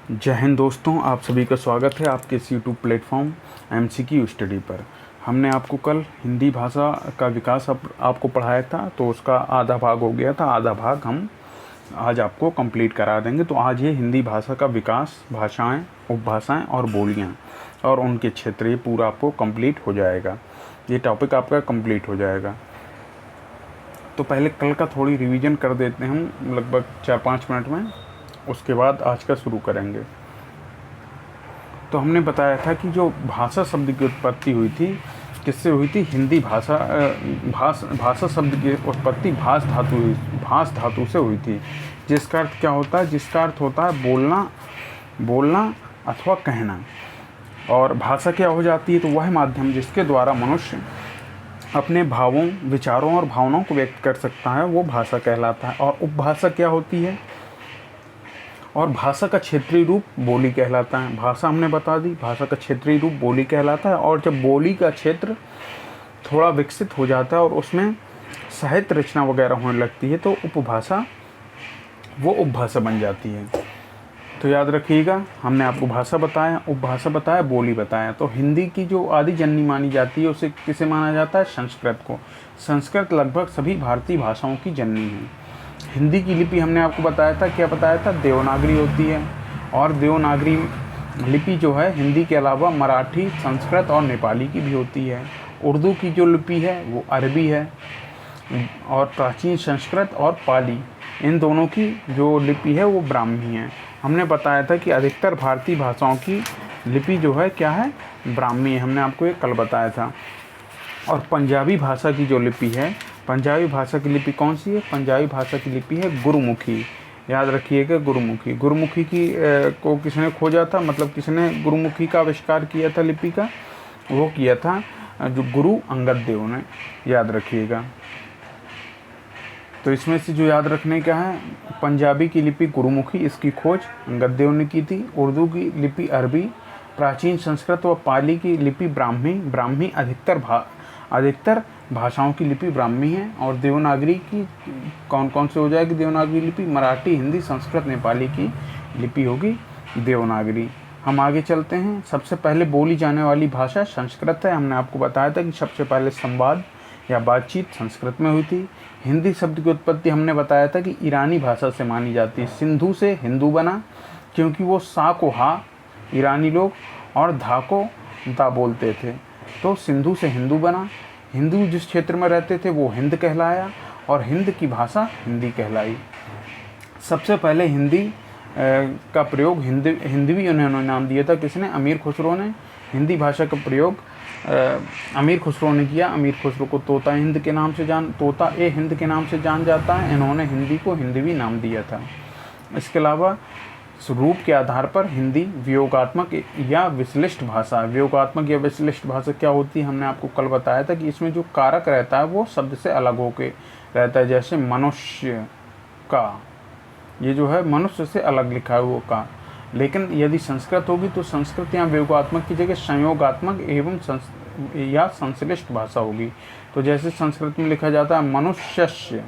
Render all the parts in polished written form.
जय हिंद दोस्तों, आप सभी का स्वागत है आपके इस यूट्यूब प्लेटफॉर्म MCQ स्टडी पर। हमने आपको कल हिंदी भाषा का विकास आपको पढ़ाया था, तो उसका आधा भाग हो गया था। आधा भाग हम आज आपको कंप्लीट करा देंगे। तो आज ये हिंदी भाषा का विकास, भाषाएं, उपभाषाएं और बोलियां और उनके क्षेत्र, ये पूरा आपको कंप्लीट हो जाएगा। ये टॉपिक आपका कंप्लीट हो जाएगा। तो पहले कल का थोड़ी रिवीजन कर देते हैं हम, लगभग 4-5 मिनट में। उसके बाद आज का शुरू करेंगे। तो हमने बताया था कि जो भाषा शब्द की उत्पत्ति हुई थी, किससे हुई थी? हिंदी भाषा भाषा शब्द की उत्पत्ति भाष धातु से हुई थी, जिसका अर्थ क्या होता है? जिसका अर्थ होता है बोलना अथवा कहना। और भाषा क्या हो जाती है? तो वह माध्यम जिसके द्वारा मनुष्य अपने भावों, विचारों और भावनाओं को व्यक्त कर सकता है, वो भाषा कहलाता है। और उपभाषा क्या होती है? और भाषा का क्षेत्रीय रूप बोली कहलाता है। भाषा हमने बता दी, भाषा का क्षेत्रीय रूप बोली कहलाता है। और जब बोली का क्षेत्र थोड़ा विकसित हो जाता है और उसमें साहित्य रचना वगैरह होने लगती है, तो उपभाषा वो उपभाषा बन जाती है। तो याद रखिएगा, हमने आपको भाषा बताया, उपभाषा बताया, बोली बताया। तो हिंदी की जो आदि जननी मानी जाती है, उसे किसे माना जाता है? संस्कृत को। संस्कृत लगभग सभी भारतीय भाषाओं की जननी है। हिंदी की लिपि हमने आपको बताया था, क्या बताया था? देवनागरी होती है। और देवनागरी लिपि जो है, हिंदी के अलावा मराठी, संस्कृत और नेपाली की भी होती है। उर्दू की जो लिपि है वो अरबी है। और प्राचीन संस्कृत और पाली, इन दोनों की जो लिपि है वो ब्राह्मी है। हमने बताया था कि अधिकतर भारतीय भाषाओं की लिपि जो है क्या है? ब्राह्मी है। हमने आपको ये कल बताया था। और पंजाबी भाषा की जो लिपि है, पंजाबी भाषा की लिपि कौन सी है? पंजाबी भाषा की लिपि है गुरुमुखी। याद रखिएगा, गुरुमुखी। गुरुमुखी की को किसने खोजा था? मतलब किसने गुरुमुखी का आविष्कार किया था लिपि का? वो किया था जो गुरु अंगद देव ने। याद रखिएगा। तो इसमें से जो याद रखने का है, पंजाबी की लिपि गुरुमुखी, इसकी खोज अंगद देव ने की थी। उर्दू की लिपि अरबी, प्राचीन संस्कृत व पाली की लिपि ब्राह्मी अधिकतर भाषाओं की लिपि ब्राह्मी है। और देवनागरी की कौन कौन से हो जाएगी? देवनागरी लिपि मराठी, हिंदी, संस्कृत, नेपाली की लिपि होगी देवनागरी। हम आगे चलते हैं। सबसे पहले बोली जाने वाली भाषा संस्कृत है। हमने आपको बताया था कि सबसे पहले संवाद या बातचीत संस्कृत में हुई थी। हिंदी शब्द की उत्पत्ति हमने बताया था कि ईरानी भाषा से मानी जाती है। सिंधु से हिंदू बना, क्योंकि वो सा को हा ईरानी लोग और धा को दा बोलते थे, तो सिंधु से हिंदू बना। हिंदू जिस क्षेत्र में रहते थे वो हिंद कहलाया, और हिंद की भाषा हिंदी कहलाई। सबसे पहले हिंदी का प्रयोग हिंदवी उन्होंने नाम दिया था। किसने? अमीर खुसरो ने। हिंदी भाषा का प्रयोग अमीर खुसरो ने किया। अमीर खुसरो को तोता ए हिंद के नाम से जान जाता है। इन्होंने हिंदी को हिंदवी नाम दिया था। इसके अलावा रूप के आधार पर हिंदी वियोगात्मक या विश्लिष्ट भाषा। वियोगात्मक या विश्लिष्ट भाषा क्या होती है? हमने आपको कल बताया था कि इसमें जो कारक रहता है वो शब्द से अलग होके रहता है। जैसे मनुष्य का, ये जो है मनुष्य से अलग लिखा है वो का। लेकिन यदि संस्कृत होगी तो संस्कृत यहाँ वियोगात्मक की जगह संयोगात्मक एवं या संश्लिष्ट भाषा होगी। तो जैसे संस्कृत में लिखा जाता है मनुष्यस्य,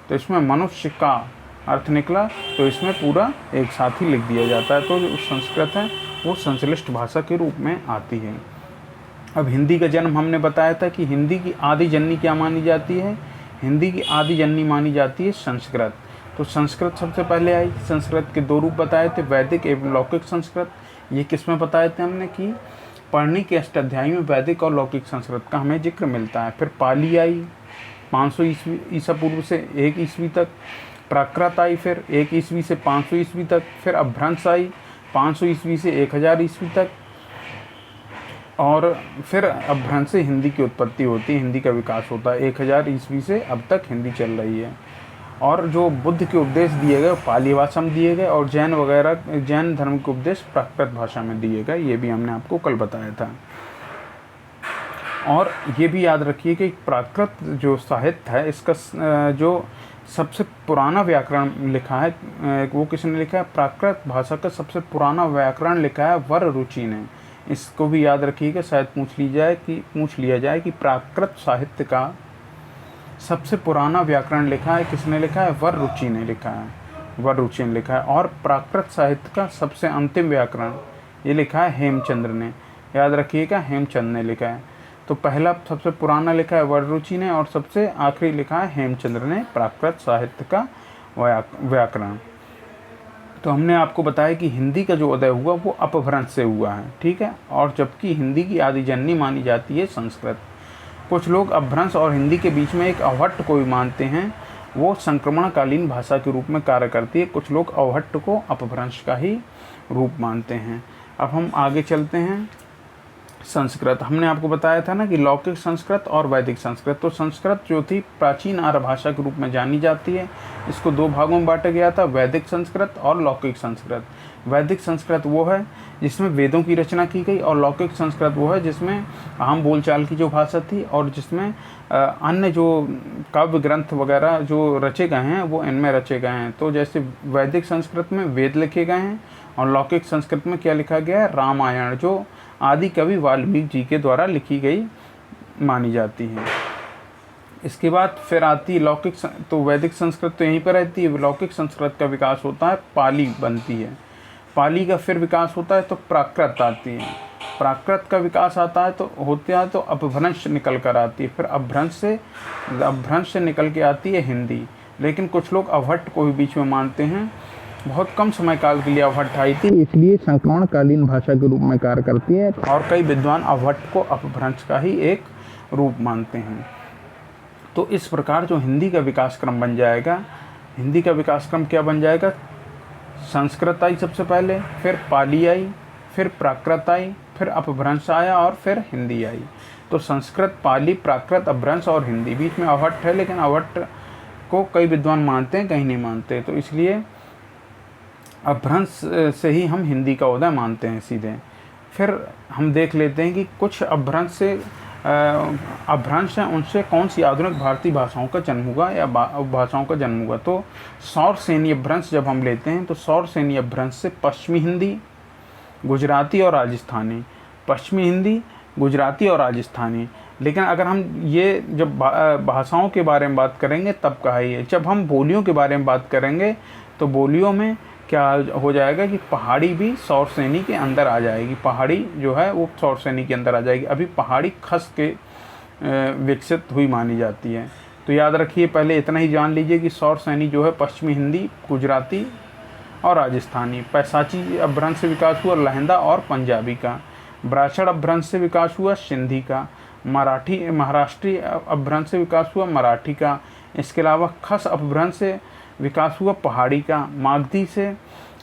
तो इसमें मनुष्य का अर्थ निकला, तो इसमें पूरा एक साथ ही लिख दिया जाता है। तो जो संस्कृत है वो संश्लिष्ट भाषा के रूप में आती है। अब हिंदी का जन्म हमने बताया था कि हिंदी की आदि जननी क्या मानी जाती है? हिंदी की आदि जननी मानी जाती है संस्कृत। तो संस्कृत सबसे पहले आई। संस्कृत के 2 रूप बताए थे, वैदिक एवं लौकिक संस्कृत। ये किस में बताए थे हमने? कि पढ़ने के अष्टाध्यायी में वैदिक और लौकिक संस्कृत का हमें जिक्र मिलता है। फिर पाली आई 500 ईसा पूर्व से 1 ईस्वी तक। प्राकृत आई फिर 1 ईस्वी से 500 ईस्वी तक। फिर अपभ्रंश आई 500 ईस्वी से 1000 ईस्वी तक। और फिर अपभ्रंश से हिंदी की उत्पत्ति होती है, हिंदी का विकास होता है। 1000 ईस्वी से अब तक हिंदी चल रही है। और जो बुद्ध के उपदेश दिए गए पाली भाषा में दिए गए, और जैन धर्म के उपदेश प्राकृत भाषा में दिए गए। ये भी हमने आपको कल बताया था। और ये भी याद रखिए कि प्राकृत जो साहित्य है, इसका जो सबसे पुराना व्याकरण लिखा है वो किसने लिखा है? प्राकृत भाषा का सबसे पुराना व्याकरण लिखा है वररुचि ने। इसको भी याद रखिएगा, शायद पूछ लिया जाए कि प्राकृत साहित्य का सबसे पुराना व्याकरण लिखा है किसने लिखा है? वररुचि ने लिखा है। वररुचि ने लिखा है। और प्राकृत साहित्य का सबसे अंतिम व्याकरण ये लिखा है हेमचंद्र ने, याद रखिएगा हेमचंद ने लिखा है। तो पहला सबसे पुराना लिखा है वररुचि ने और सबसे आखिरी लिखा है हेमचंद्र ने प्राकृत साहित्य का व्याकरण। तो हमने आपको बताया कि हिंदी का जो उदय हुआ वो अपभ्रंश से हुआ है, ठीक है, और जबकि हिंदी की आदि जननी मानी जाती है संस्कृत। कुछ लोग अपभ्रंश और हिंदी के बीच में एक अवहट्ट को भी मानते हैं, वो संक्रमणकालीन भाषा के रूप में कार्य करती है। कुछ लोग अवहट्ट को अपभ्रंश का ही रूप मानते हैं। अब हम आगे चलते हैं। संस्कृत, हमने आपको बताया था ना कि लौकिक संस्कृत और वैदिक संस्कृत। तो संस्कृत जो थी प्राचीन आर्य भाषा के रूप में जानी जाती है। इसको दो भागों में बांटा गया था, वैदिक संस्कृत और लौकिक संस्कृत। वैदिक संस्कृत वो है जिसमें वेदों की रचना की गई, और लौकिक संस्कृत वो है जिसमें आम बोलचाल की जो भाषा थी और जिसमें अन्य जो काव्य ग्रंथ वगैरह जो रचे गए हैं वो इनमें रचे गए हैं। तो जैसे वैदिक संस्कृत में वेद लिखे गए हैं और लौकिक संस्कृत में क्या लिखा गया है, रामायण, जो आदि कवि वाल्मीकि जी के द्वारा लिखी गई मानी जाती है। इसके बाद फिर आती लौकिक, तो वैदिक संस्कृत तो यहीं पर रहती है। लौकिक संस्कृत का विकास होता है, पाली बनती है। पाली का फिर विकास होता है तो प्राकृत आती है। प्राकृत का विकास आता है तो होता है तो अपभ्रंश निकल कर आती है। फिर अपभ्रंश से निकल के आती है हिंदी। लेकिन कुछ लोग अवहट्ट को भी बीच में मानते हैं। बहुत कम समय काल के लिए अवहट्ट आई थी, इसलिए संक्रमणकालीन भाषा के रूप में कार्य करती है, और कई विद्वान अवहट्ट को अपभ्रंश का ही एक रूप मानते हैं। तो इस प्रकार जो हिंदी का विकास क्रम बन जाएगा, हिंदी का विकास क्रम क्या बन जाएगा, संस्कृत आई सबसे पहले, फिर पाली आई, फिर प्राकृत आई, फिर अपभ्रंश आया और फिर हिंदी आई। तो संस्कृत, पाली, प्राकृत, अपभ्रंश और हिंदी, बीच में अवहट्ट है, लेकिन अवहट्ट को कई विद्वान मानते हैं, कहीं नहीं मानते। तो इसलिए अपभ्रंश से ही हम हिंदी का उदय मानते हैं सीधे। फिर हम देख लेते हैं कि कुछ अपभ्रंश हैं, उनसे कौन सी आधुनिक भारतीय भाषाओं का जन्म हुआ या भाषाओं का जन्म हुआ। तो सौर सेनी अपभ्रंश जब हम लेते हैं तो सौर सेनी अपभ्रंश से पश्चिमी हिंदी, गुजराती और राजस्थानी, पश्चिमी हिंदी, गुजराती और राजस्थानी। लेकिन अगर हम ये जब भाषाओं के बारे में बात करेंगे तब कहा ही है। जब हम बोलियों के बारे में बात करेंगे तो बोलियों में क्या हो जाएगा कि पहाड़ी भी सौर श्रेणी के अंदर आ जाएगी। पहाड़ी जो है वो सौर श्रेणी के अंदर आ जाएगी। अभी पहाड़ी खस के विकसित हुई मानी जाती है। तो याद रखिए, पहले इतना ही जान लीजिए कि सौर श्रेणी जो है पश्चिमी हिंदी, गुजराती और राजस्थानी। पैसाची अपभ्रंश से विकास हुआ लहंदा और पंजाबी का। ब्राह्मण अपभ्रंश से विकास हुआ सिंधी का। महाराष्ट्री अपभ्रंश से विकास हुआ मराठी का। इसके अलावा खस अपभ्रंश से विकास हुआ पहाड़ी का। मागधी से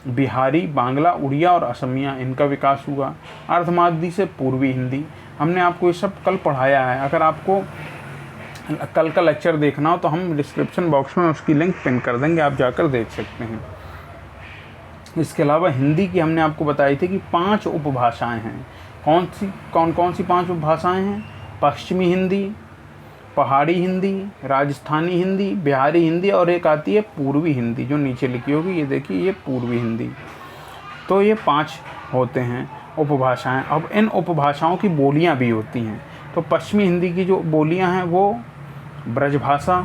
बिहारी, बांग्ला, उड़िया और असमिया, इनका विकास हुआ। अर्धमागधी से पूर्वी हिंदी। हमने आपको ये सब कल पढ़ाया है। अगर आपको कल का लेक्चर देखना हो तो हम डिस्क्रिप्शन बॉक्स में उसकी लिंक पिन कर देंगे, आप जाकर देख सकते हैं। इसके अलावा हिंदी की हमने आपको बताई थी कि 5 उपभाषाएं हैं। कौन कौन सी 5 उपभाषाएं हैं? पश्चिमी हिंदी, पहाड़ी हिंदी, राजस्थानी हिंदी, बिहारी हिंदी और एक आती है पूर्वी हिंदी, जो नीचे लिखी होगी, ये देखिए, ये पूर्वी हिंदी। तो ये 5 होते हैं उपभाषाएं। अब इन उपभाषाओं की बोलियां भी होती हैं। तो पश्चिमी हिंदी की जो बोलियां हैं वो ब्रजभाषा,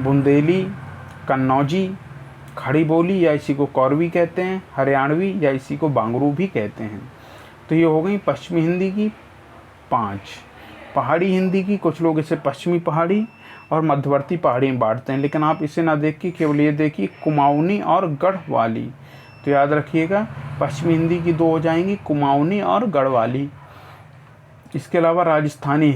बुंदेली, कन्नौजी, खड़ी बोली या इसी को कौरवी कहते हैं, हरियाणवी या इसी को बांगरू भी कहते हैं। तो ये हो गई पश्चिमी हिंदी की 5। पहाड़ी हिंदी की कुछ लोग इसे पश्चिमी पहाड़ी और मध्यवर्ती पहाड़ी में बांटते हैं, लेकिन आप इसे ना देख के केवल ये देखिए कुमाऊनी और गढ़वाली। तो याद रखिएगा, पश्चिमी हिंदी की 2 हो जाएंगी, कुमाऊनी और गढ़वाली। इसके अलावा राजस्थानी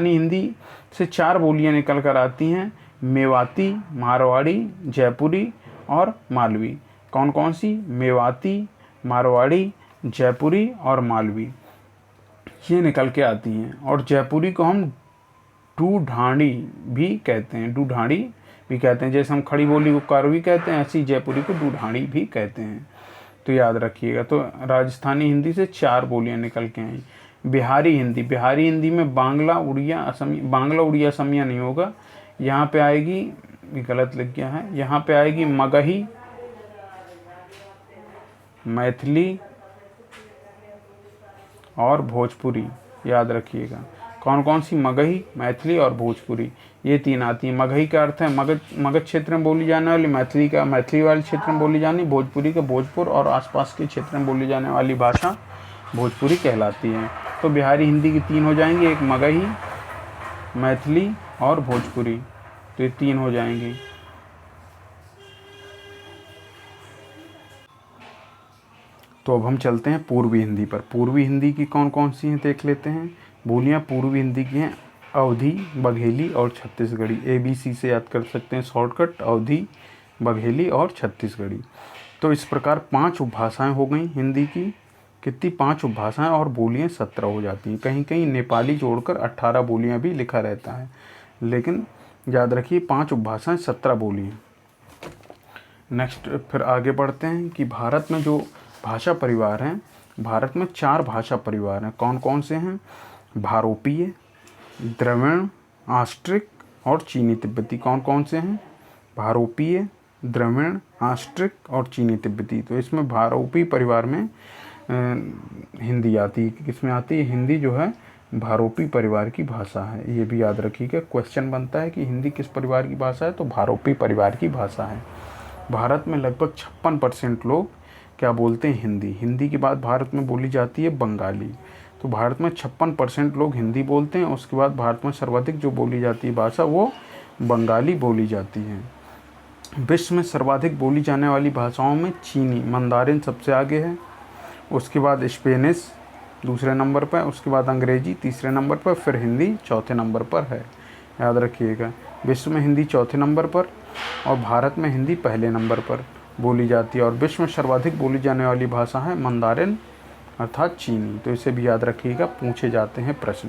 हिंदी से 4 बोलियां निकल कर आती हैं, मेवाती, मारवाड़ी, जयपुरी और मालवी। कौन कौन सी? मेवाती, मारवाड़ी, जयपुरी और मालवी, ये निकल के आती हैं। और जयपुरी को हम ढूढ़ाणी भी कहते हैं। जैसे हम खड़ी बोली को कारवी कहते हैं, ऐसी जयपुरी को ढूढ़ाणी भी कहते हैं। तो याद रखिएगा। तो राजस्थानी हिंदी से 4 बोलियां निकल के आई। बिहारी हिंदी में बांग्ला, उड़िया, असमिया नहीं होगा, यहाँ पे आएगी, गलत लिख गया है, यहाँ पे आएगी मगही, मैथिली और भोजपुरी, याद रखिएगा। कौन कौन सी? मगही, मैथिली और भोजपुरी, ये 3 आती हैं। मगही का अर्थ है मगध क्षेत्र में बोली जाने वाली, मैथिली का मैथिली वाले क्षेत्र में बोली जानी, भोजपुरी का भोजपुर और आसपास के क्षेत्र में बोली जाने वाली भाषा भोजपुरी कहलाती है। तो बिहारी हिंदी की 3 हो जाएंगी, एक मगही, मैथिली और भोजपुरी, तो ये 3 हो जाएंगी। तो अब हम चलते हैं पूर्वी हिंदी पर। पूर्वी हिंदी की कौन कौन सी हैं देख लेते हैं। बोलियां पूर्वी हिंदी की हैं अवधी, बघेली और छत्तीसगढ़ी। ABC से याद कर सकते हैं शॉर्टकट, अवधी, बघेली और छत्तीसगढ़ी। तो इस प्रकार 5 उपभाषाएं हो गई हिंदी की। कितनी? 5 उपभाषाएं और बोलियां 17 हो जाती हैं। कहीं कहीं नेपाली जोड़कर 18 बोलियां भी लिखा रहता है, लेकिन याद रखिए 5 उपभाषाएं 17 बोलियां। नेक्स्ट फिर आगे बढ़ते हैं कि भारत में जो भाषा परिवार हैं, भारत में 4 भाषा परिवार हैं। कौन कौन से हैं? भारोपीय, द्रविड़, आस्ट्रिक और चीनी तिब्बती। कौन कौन से हैं? भारोपीय, द्रविड़, आस्ट्रिक और चीनी तिब्बती। तो इसमें भारोपीय परिवार में हिंदी आती है। किसमें आती है? हिंदी जो है भारोपी परिवार की भाषा है। ये भी याद रखिएगा, क्वेश्चन बनता है कि हिंदी किस परिवार की भाषा है, तो भारोपी परिवार की भाषा है। भारत में लगभग 56% लोग क्या बोलते हैं? हिंदी। हिंदी के बाद भारत में बोली जाती है बंगाली। तो भारत में 56% लोग हिंदी बोलते हैं। उसके बाद भारत में सर्वाधिक जो बोली जाती है भाषा वो बंगाली बोली जाती है। विश्व में सर्वाधिक बोली जाने वाली भाषाओं में चीनी मंदारिन सबसे आगे है, उसके बाद स्पेनिश दूसरे नंबर पर, उसके बाद अंग्रेजी तीसरे नंबर पर, फिर हिंदी चौथे नंबर पर है। याद रखिएगा, विश्व में हिंदी चौथे नंबर पर और भारत में हिंदी पहले नंबर पर बोली जाती है। और विश्व में सर्वाधिक बोली जाने वाली भाषा है मंदारिन अर्थात चीनी। तो इसे भी याद रखिएगा, पूछे जाते हैं प्रश्न।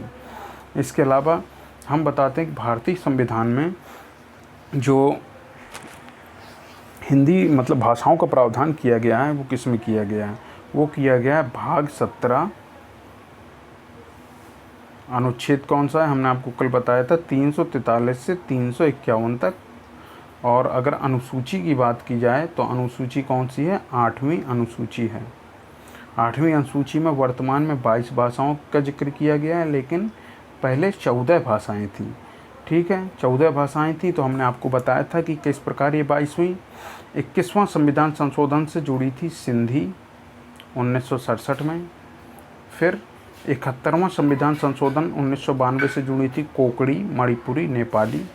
इसके अलावा हम बताते हैं कि भारतीय संविधान में जो हिंदी मतलब भाषाओं का प्रावधान किया गया है वो किस में किया गया है? वो किया गया है भाग 17 अनुच्छेद कौन सा है? हमने आपको कल बताया था 343 से 351 तक। और अगर अनुसूची की बात की जाए तो अनुसूची कौन सी है? 8वीं अनुसूची है। 8वीं अनुसूची में वर्तमान में 22 भाषाओं का जिक्र किया गया है, लेकिन पहले 14 भाषाएं थी। ठीक है, 14 भाषाएं थी। तो हमने आपको बताया था कि किस प्रकार ये 22 हुई। 21वां संविधान संशोधन से जुड़ी थी सिंधी 1967 में। फिर 71वां संविधान संशोधन 1992 से जुड़ी थी कोंकणी, मणिपुरी, नेपाली।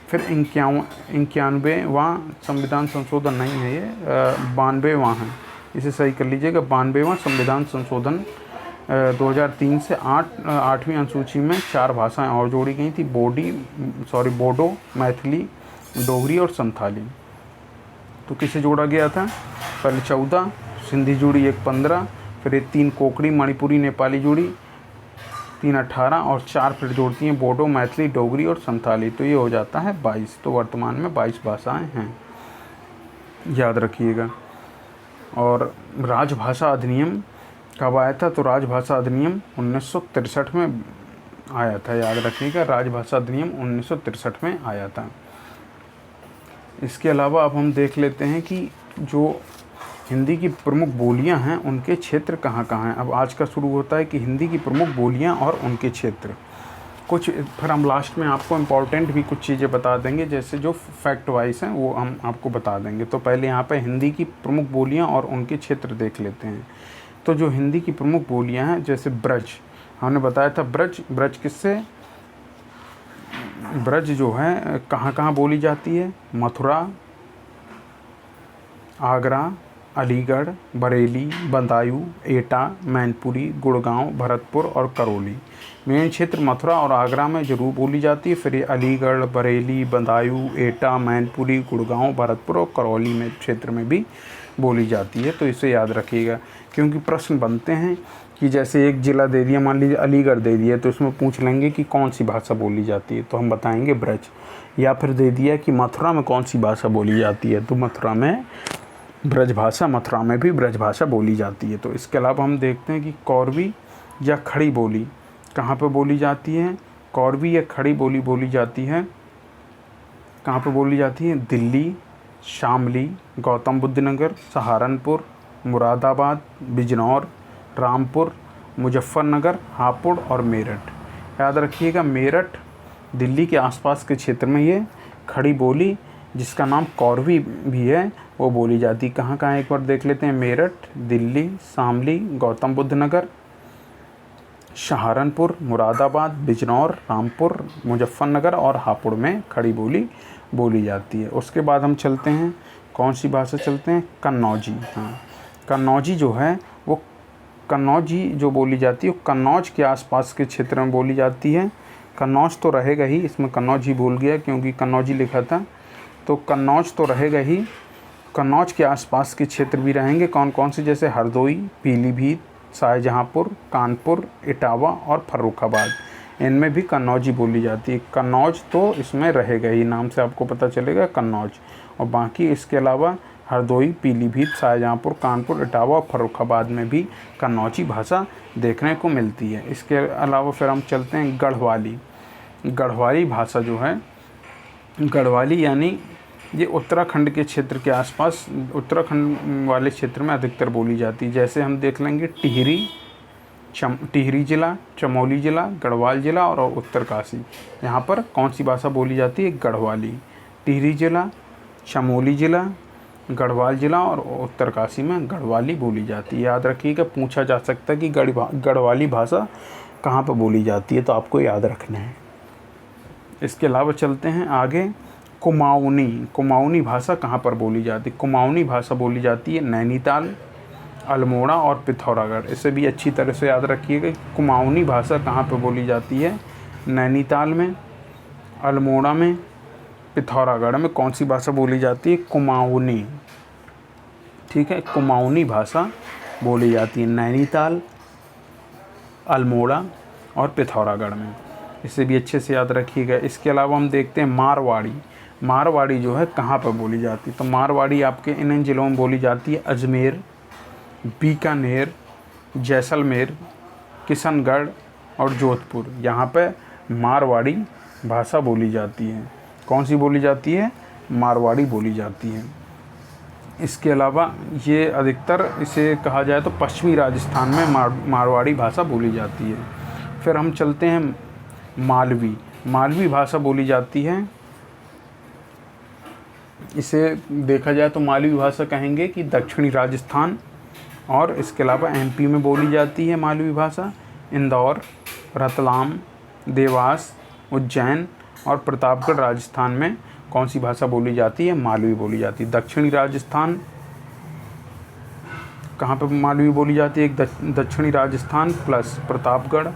फिर 91वां संविधान संशोधन नहीं है, ये 92वां है, इसे सही कर लीजिएगा। 92वां संविधान संशोधन 2003 से 8वीं अनुसूची में 4 भाषाएं और जोड़ी गई थी, बोडो, मैथिली, डोगरी और संथाली। तो किसे जोड़ा गया था? पहले 14 सिंधी जुड़ी, एक 15, फिर ये 3 कोंकणी, मणिपुरी, नेपाली जुड़ी, 3 18 और 4 फिर जोड़ती हैं बोडो, मैथिली, डोगरी और संथाली। तो ये हो जाता है 22। तो वर्तमान में 22 भाषाएं हैं, याद रखिएगा। और राजभाषा अधिनियम कब आया था? तो राजभाषा अधिनियम 1963 में आया था, याद रखिएगा। राजभाषा अधिनियम 1963 में आया था। इसके अलावा अब हम देख लेते हैं कि जो हिंदी की प्रमुख बोलियां हैं उनके क्षेत्र कहाँ कहाँ हैं। अब आज का शुरू होता है कि हिंदी की प्रमुख बोलियां और उनके क्षेत्र कुछ, फिर हम लास्ट में आपको इम्पॉर्टेंट भी कुछ चीज़ें बता देंगे, जैसे जो फैक्ट वाइज हैं वो हम आपको बता देंगे। तो पहले यहाँ पे हिंदी की प्रमुख बोलियां और उनके क्षेत्र देख लेते हैं। तो जो हिंदी की प्रमुख बोलियां हैं, जैसे ब्रज, हमने बताया था ब्रज किससे? ब्रज जो है कहाँ कहाँ बोली जाती है? मथुरा, आगरा, अलीगढ़, बरेली, बदायूं, एटा, मैनपुरी, गुड़गांव, भरतपुर और करौली। मेन क्षेत्र मथुरा और आगरा में जरूर बोली जाती है। फिर ये अलीगढ़, बरेली, बदायूं, एटा, मैनपुरी, गुड़गांव, भरतपुर और करौली में क्षेत्र में भी बोली जाती है। तो इसे याद रखिएगा, क्योंकि प्रश्न बनते हैं कि जैसे एक ज़िला दे दिया, मान लीजिए अलीगढ़ दे दिया, तो इसमें पूछ लेंगे कि कौन सी भाषा बोली जाती है, तो हम बताएंगे ब्रज। या फिर दे दिया कि मथुरा में कौन सी भाषा बोली जाती है, तो मथुरा में ब्रज भाषा, मथुरा में भी ब्रज भाषा बोली जाती है। तो इसके अलावा हम देखते हैं कि कौरवी या खड़ी बोली कहाँ पे बोली जाती है? कौरवी या खड़ी बोली बोली जाती है कहाँ पे बोली जाती है? दिल्ली, शामली, गौतम बुद्ध नगर, सहारनपुर, मुरादाबाद, बिजनौर, रामपुर, मुजफ्फरनगर, हापुड़ और मेरठ। याद रखिएगा। मेरठ दिल्ली के आसपास के क्षेत्र में ये खड़ी बोली जिसका नाम कौरवी भी है वो बोली जाती। कहाँ कहाँ एक बार देख लेते हैं। मेरठ, दिल्ली, शामली, गौतम बुद्ध नगर, सहारनपुर, मुरादाबाद, बिजनौर, रामपुर, मुजफ्फरनगर और हापुड़ में खड़ी बोली बोली जाती है। उसके बाद हम चलते हैं, कौन सी भाषा चलते हैं, कन्नौजी। हाँ, कन्नौजी जो है वो कन्नौजी जो बोली जाती है वो कन्नौज के आसपास के क्षेत्र में बोली जाती है। कन्नौज तो रहेगा ही, इसमें कन्नौज ही भूल गया क्योंकि कन्नौजी लिखा था, तो कन्नौज तो रहेगा ही। कन्नौज के आसपास के क्षेत्र भी रहेंगे, कौन कौन से, जैसे हरदोई, पीलीभीत, शाहजहाँपुर, कानपुर, इटावा और फर्रुखाबाद, इनमें भी कन्नौजी बोली जाती है। कन्नौज तो इसमें रहेगा ही, नाम से आपको पता चलेगा कन्नौज। और बाकी इसके अलावा हरदोई, पीलीभीत, शाहजहाँपुर, कानपुर, इटावा और फर्रुखाबाद में भी कन्नौजी भाषा देखने को मिलती है। इसके अलावा फिर हम चलते हैं गढ़वाली। गढ़वाली भाषा जो है, गढ़वाली यानी ये उत्तराखंड के क्षेत्र के आसपास, उत्तराखंड वाले क्षेत्र में अधिकतर बोली जाती है। जैसे हम देख लेंगे टिहरी ज़िला, चमोली ज़िला, गढ़वाल ज़िला और उत्तरकाशी, यहाँ पर कौन सी भाषा बोली जाती है, गढ़वाली। टिहरी ज़िला, चमोली ज़िला, गढ़वाल ज़िला और उत्तरकाशी में गढ़वाली बोली जाती है। याद रखिएगा, पूछा जा सकता है कि गढ़वाली भाषा कहाँ पर बोली जाती है, तो आपको याद रखना है। इसके अलावा चलते हैं आगे, कुमाऊनी। कुमाऊनी भाषा कहाँ पर बोली जाती है, कुमाऊनी भाषा बोली जाती है नैनीताल, अल्मोड़ा और पिथौरागढ़। इसे भी अच्छी तरह से याद रखिएगा। कुमाऊनी भाषा कहाँ पर बोली जाती है, नैनीताल में, अल्मोड़ा में, पिथौरागढ़ में कौन सी भाषा बोली जाती है, कुमाऊनी। ठीक है, कुमाऊनी भाषा बोली जाती है नैनीताल, अल्मोड़ा और पिथौरागढ़ में। इसे भी अच्छे से याद रखिएगा। इसके अलावा हम देखते हैं मारवाड़ी। मारवाड़ी जो है कहाँ पर बोली जाती है, तो मारवाड़ी आपके इन ज़िलों में बोली जाती है, अजमेर, बीकानेर, जैसलमेर, किशनगढ़ और जोधपुर। यहाँ पे मारवाड़ी भाषा बोली जाती है। कौन सी बोली जाती है, मारवाड़ी बोली जाती है। इसके अलावा ये अधिकतर इसे कहा जाए तो पश्चिमी राजस्थान में मारवाड़ी भाषा बोली जाती है। फिर हम चलते हैं मालवी। मालवी भाषा बोली जाती है, इसे देखा जाए तो मालवी भाषा कहेंगे कि दक्षिणी राजस्थान और इसके अलावा एमपी में बोली जाती है मालवी भाषा। इंदौर, रतलाम, देवास, उज्जैन और प्रतापगढ़ राजस्थान में कौन सी भाषा बोली जाती है, मालवी बोली जाती है। दक्षिणी राजस्थान कहाँ पे मालवी बोली जाती है, दक्षिणी Rajasthan plus Pratapgarh,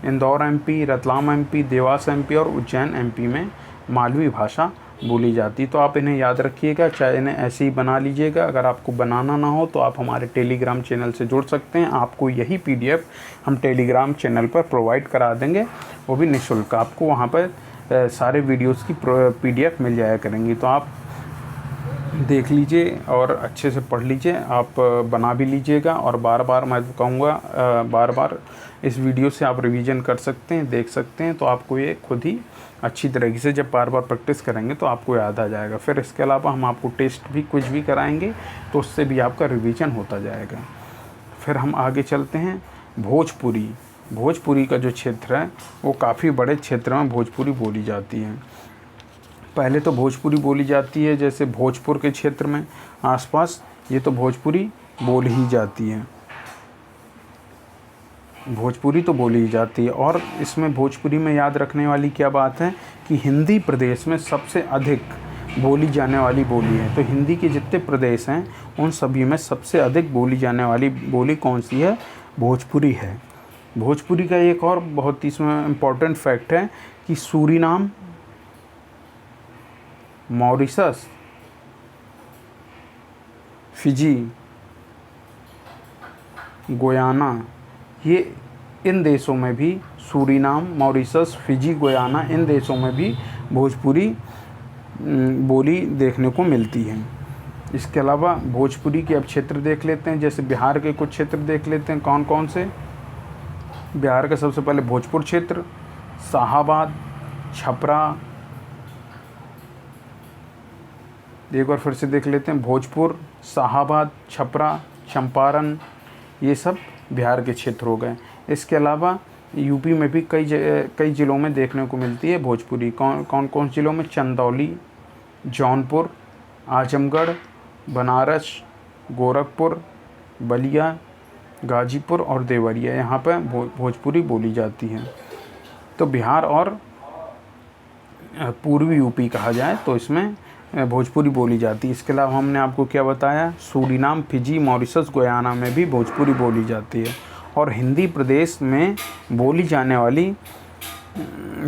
Indore MP, Ratlam MP, Dewas MP और उज्जैन एमपी में मालवी भाषा बोली जाती। तो आप इन्हें याद रखिएगा, चाहे इन्हें ऐसे ही बना लीजिएगा। अगर आपको बनाना ना हो तो आप हमारे टेलीग्राम चैनल से जुड़ सकते हैं। आपको यही पीडीएफ हम टेलीग्राम चैनल पर प्रोवाइड करा देंगे, वो भी निःशुल्क। आपको वहाँ पर सारे वीडियोस की पीडीएफ मिल जाया करेंगी, तो आप देख लीजिए और अच्छे से पढ़ लीजिए। आप बना भी लीजिएगा और बार बार मैं कहूँगा, बार बार इस वीडियो से आप रिवीजन कर सकते हैं, देख सकते हैं। तो आपको ये खुद ही अच्छी तरीके से जब बार बार प्रैक्टिस करेंगे तो आपको याद आ जाएगा। फिर इसके अलावा हम आपको टेस्ट भी कुछ भी कराएंगे, तो उससे भी आपका रिवीजन होता जाएगा। फिर हम आगे चलते हैं, भोजपुरी। भोजपुरी का जो क्षेत्र है वो काफ़ी बड़े क्षेत्र में भोजपुरी बोली जाती है। पहले तो भोजपुरी बोली जाती है जैसे भोजपुर के क्षेत्र में आसपास, ये तो भोजपुरी बोली ही जाती है, भोजपुरी तो बोली ही जाती है। और इसमें भोजपुरी में याद रखने वाली क्या बात है कि हिंदी प्रदेश में सबसे अधिक बोली जाने वाली बोली है। तो हिंदी के जितने प्रदेश हैं उन सभी में सबसे अधिक बोली जाने वाली बोली कौन सी है, भोजपुरी है। भोजपुरी का एक और बहुत ही इसमें इम्पोर्टेंट फैक्ट है कि सूरीनाम, मॉरिशस, फिजी, गुयाना, ये इन देशों में भी, सूरीनाम, मॉरिशस, फिजी, गुयाना, इन देशों में भी भोजपुरी बोली देखने को मिलती है। इसके अलावा भोजपुरी के अब क्षेत्र देख लेते हैं, जैसे बिहार के कुछ क्षेत्र देख लेते हैं। कौन कौन से, बिहार का सबसे पहले भोजपुर क्षेत्र, शाहाबाद, छपरा, एक बार फिर से देख लेते हैं, भोजपुर, शाहाबाद, छपरा, चंपारण, ये सब बिहार के क्षेत्र हो गए। इसके अलावा यूपी में भी कई ज़िलों में देखने को मिलती है भोजपुरी। कौन कौन ज़िलों में? चंदौली, जौनपुर, आजमगढ़, बनारस, गोरखपुर, बलिया, गाजीपुर और देवरिया, यहाँ पर भोजपुरी बोली जाती है। तो बिहार और पूर्वी यूपी कहा जाए तो इसमें भोजपुरी बोली जाती है। इसके अलावा हमने आपको क्या बताया, सूरीनाम, फिजी, मॉरिशस, गुयाना में भी भोजपुरी बोली जाती है। और हिंदी प्रदेश में बोली जाने वाली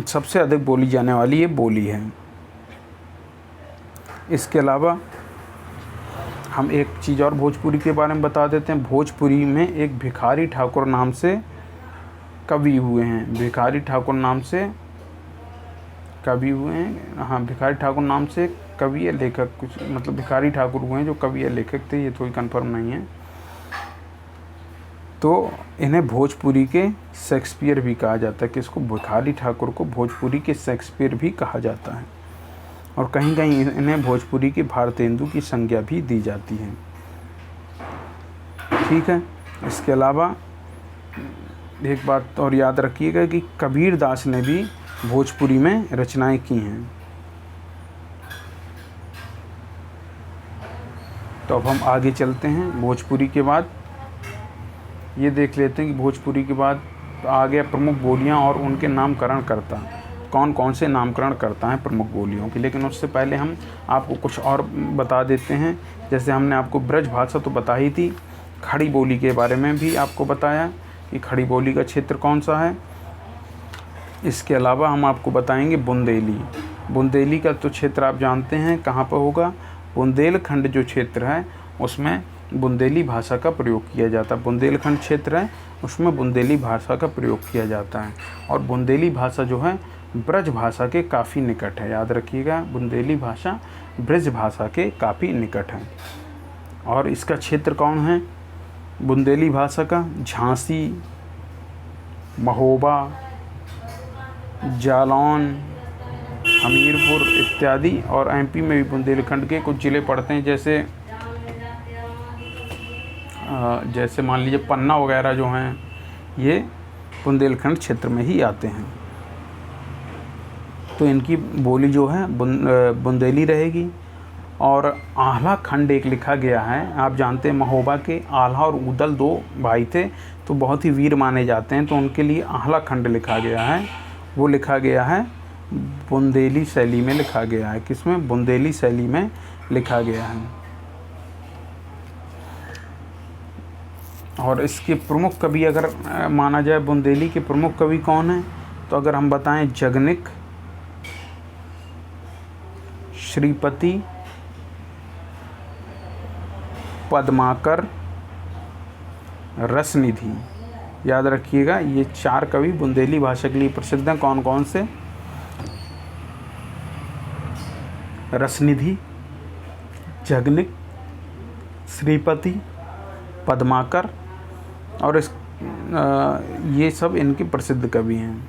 सबसे अधिक बोली जाने वाली ये बोली है। इसके अलावा हम एक चीज़ और भोजपुरी के बारे में बता देते हैं। भोजपुरी में एक भिखारी ठाकुर नाम से कवि हुए हैं। भिखारी ठाकुर नाम से कवि हुए हैं। हाँ, भिखारी ठाकुर नाम से कवि या लेखक, कुछ मतलब भिखारी ठाकुर हुए हैं जो कवि या लेखक थे, ये थोड़ी कंफर्म नहीं है। तो इन्हें भोजपुरी के शेक्सपियर भी कहा जाता है। किसको? भिखारी ठाकुर को भोजपुरी के शेक्सपियर भी कहा जाता है। और कहीं कहीं इन्हें भोजपुरी के भारतेंदु की संज्ञा भी दी जाती है। ठीक है। इसके अलावा एक बात और याद रखिएगा कि कबीर दास ने भी भोजपुरी में रचनाएं की हैं। तो अब हम आगे चलते हैं। भोजपुरी के बाद ये देख लेते हैं कि भोजपुरी के बाद आ गया प्रमुख बोलियां और उनके नामकरण करता। कौन कौन से नामकरण करता है प्रमुख बोलियों की। लेकिन उससे पहले हम आपको कुछ और बता देते हैं। जैसे हमने आपको ब्रज भाषा तो बता ही थी, खड़ी बोली के बारे में भी आपको बताया कि खड़ी बोली का क्षेत्र कौन सा है। इसके अलावा हम आपको बताएंगे बुंदेली। बुंदेली का तो क्षेत्र आप जानते हैं कहाँ पर होगा। बुंदेलखंड जो क्षेत्र है उसमें बुंदेली भाषा का प्रयोग किया जाता है। बुंदेलखंड क्षेत्र है उसमें बुंदेली भाषा का प्रयोग किया जाता है। और बुंदेली भाषा जो है ब्रज भाषा के काफ़ी निकट है। याद रखिएगा, बुंदेली भाषा ब्रज भाषा के काफ़ी निकट है। और इसका क्षेत्र कौन है बुंदेली भाषा का? झांसी, महोबा, जालौन, हमीरपुर इत्यादि। और एमपी में भी बुंदेलखंड के कुछ ज़िले पड़ते हैं, जैसे मान लीजिए पन्ना वगैरह जो हैं ये बुंदेलखंड क्षेत्र में ही आते हैं। तो इनकी बोली जो है बुंदेली रहेगी। और आल्हा खंड एक लिखा गया है। आप जानते हैं महोबा के आल्हा और उदल दो भाई थे, तो बहुत ही वीर माने जाते हैं, तो उनके लिए आल्हा खंड लिखा गया है। वो लिखा गया है बुंदेली शैली में लिखा गया है। किसमें? बुंदेली शैली में लिखा गया है। और इसके प्रमुख कवि अगर माना जाए, बुंदेली के प्रमुख कवि कौन हैं, तो अगर हम बताएं जगनिक, श्रीपति, पद्माकर, रसनिधि। याद रखिएगा ये 4 कवि बुंदेली भाषा के लिए प्रसिद्ध हैं। कौन कौन से? रसनिधि, जगनिक, श्रीपति, पद्माकर और ये सब इनके प्रसिद्ध कवि हैं।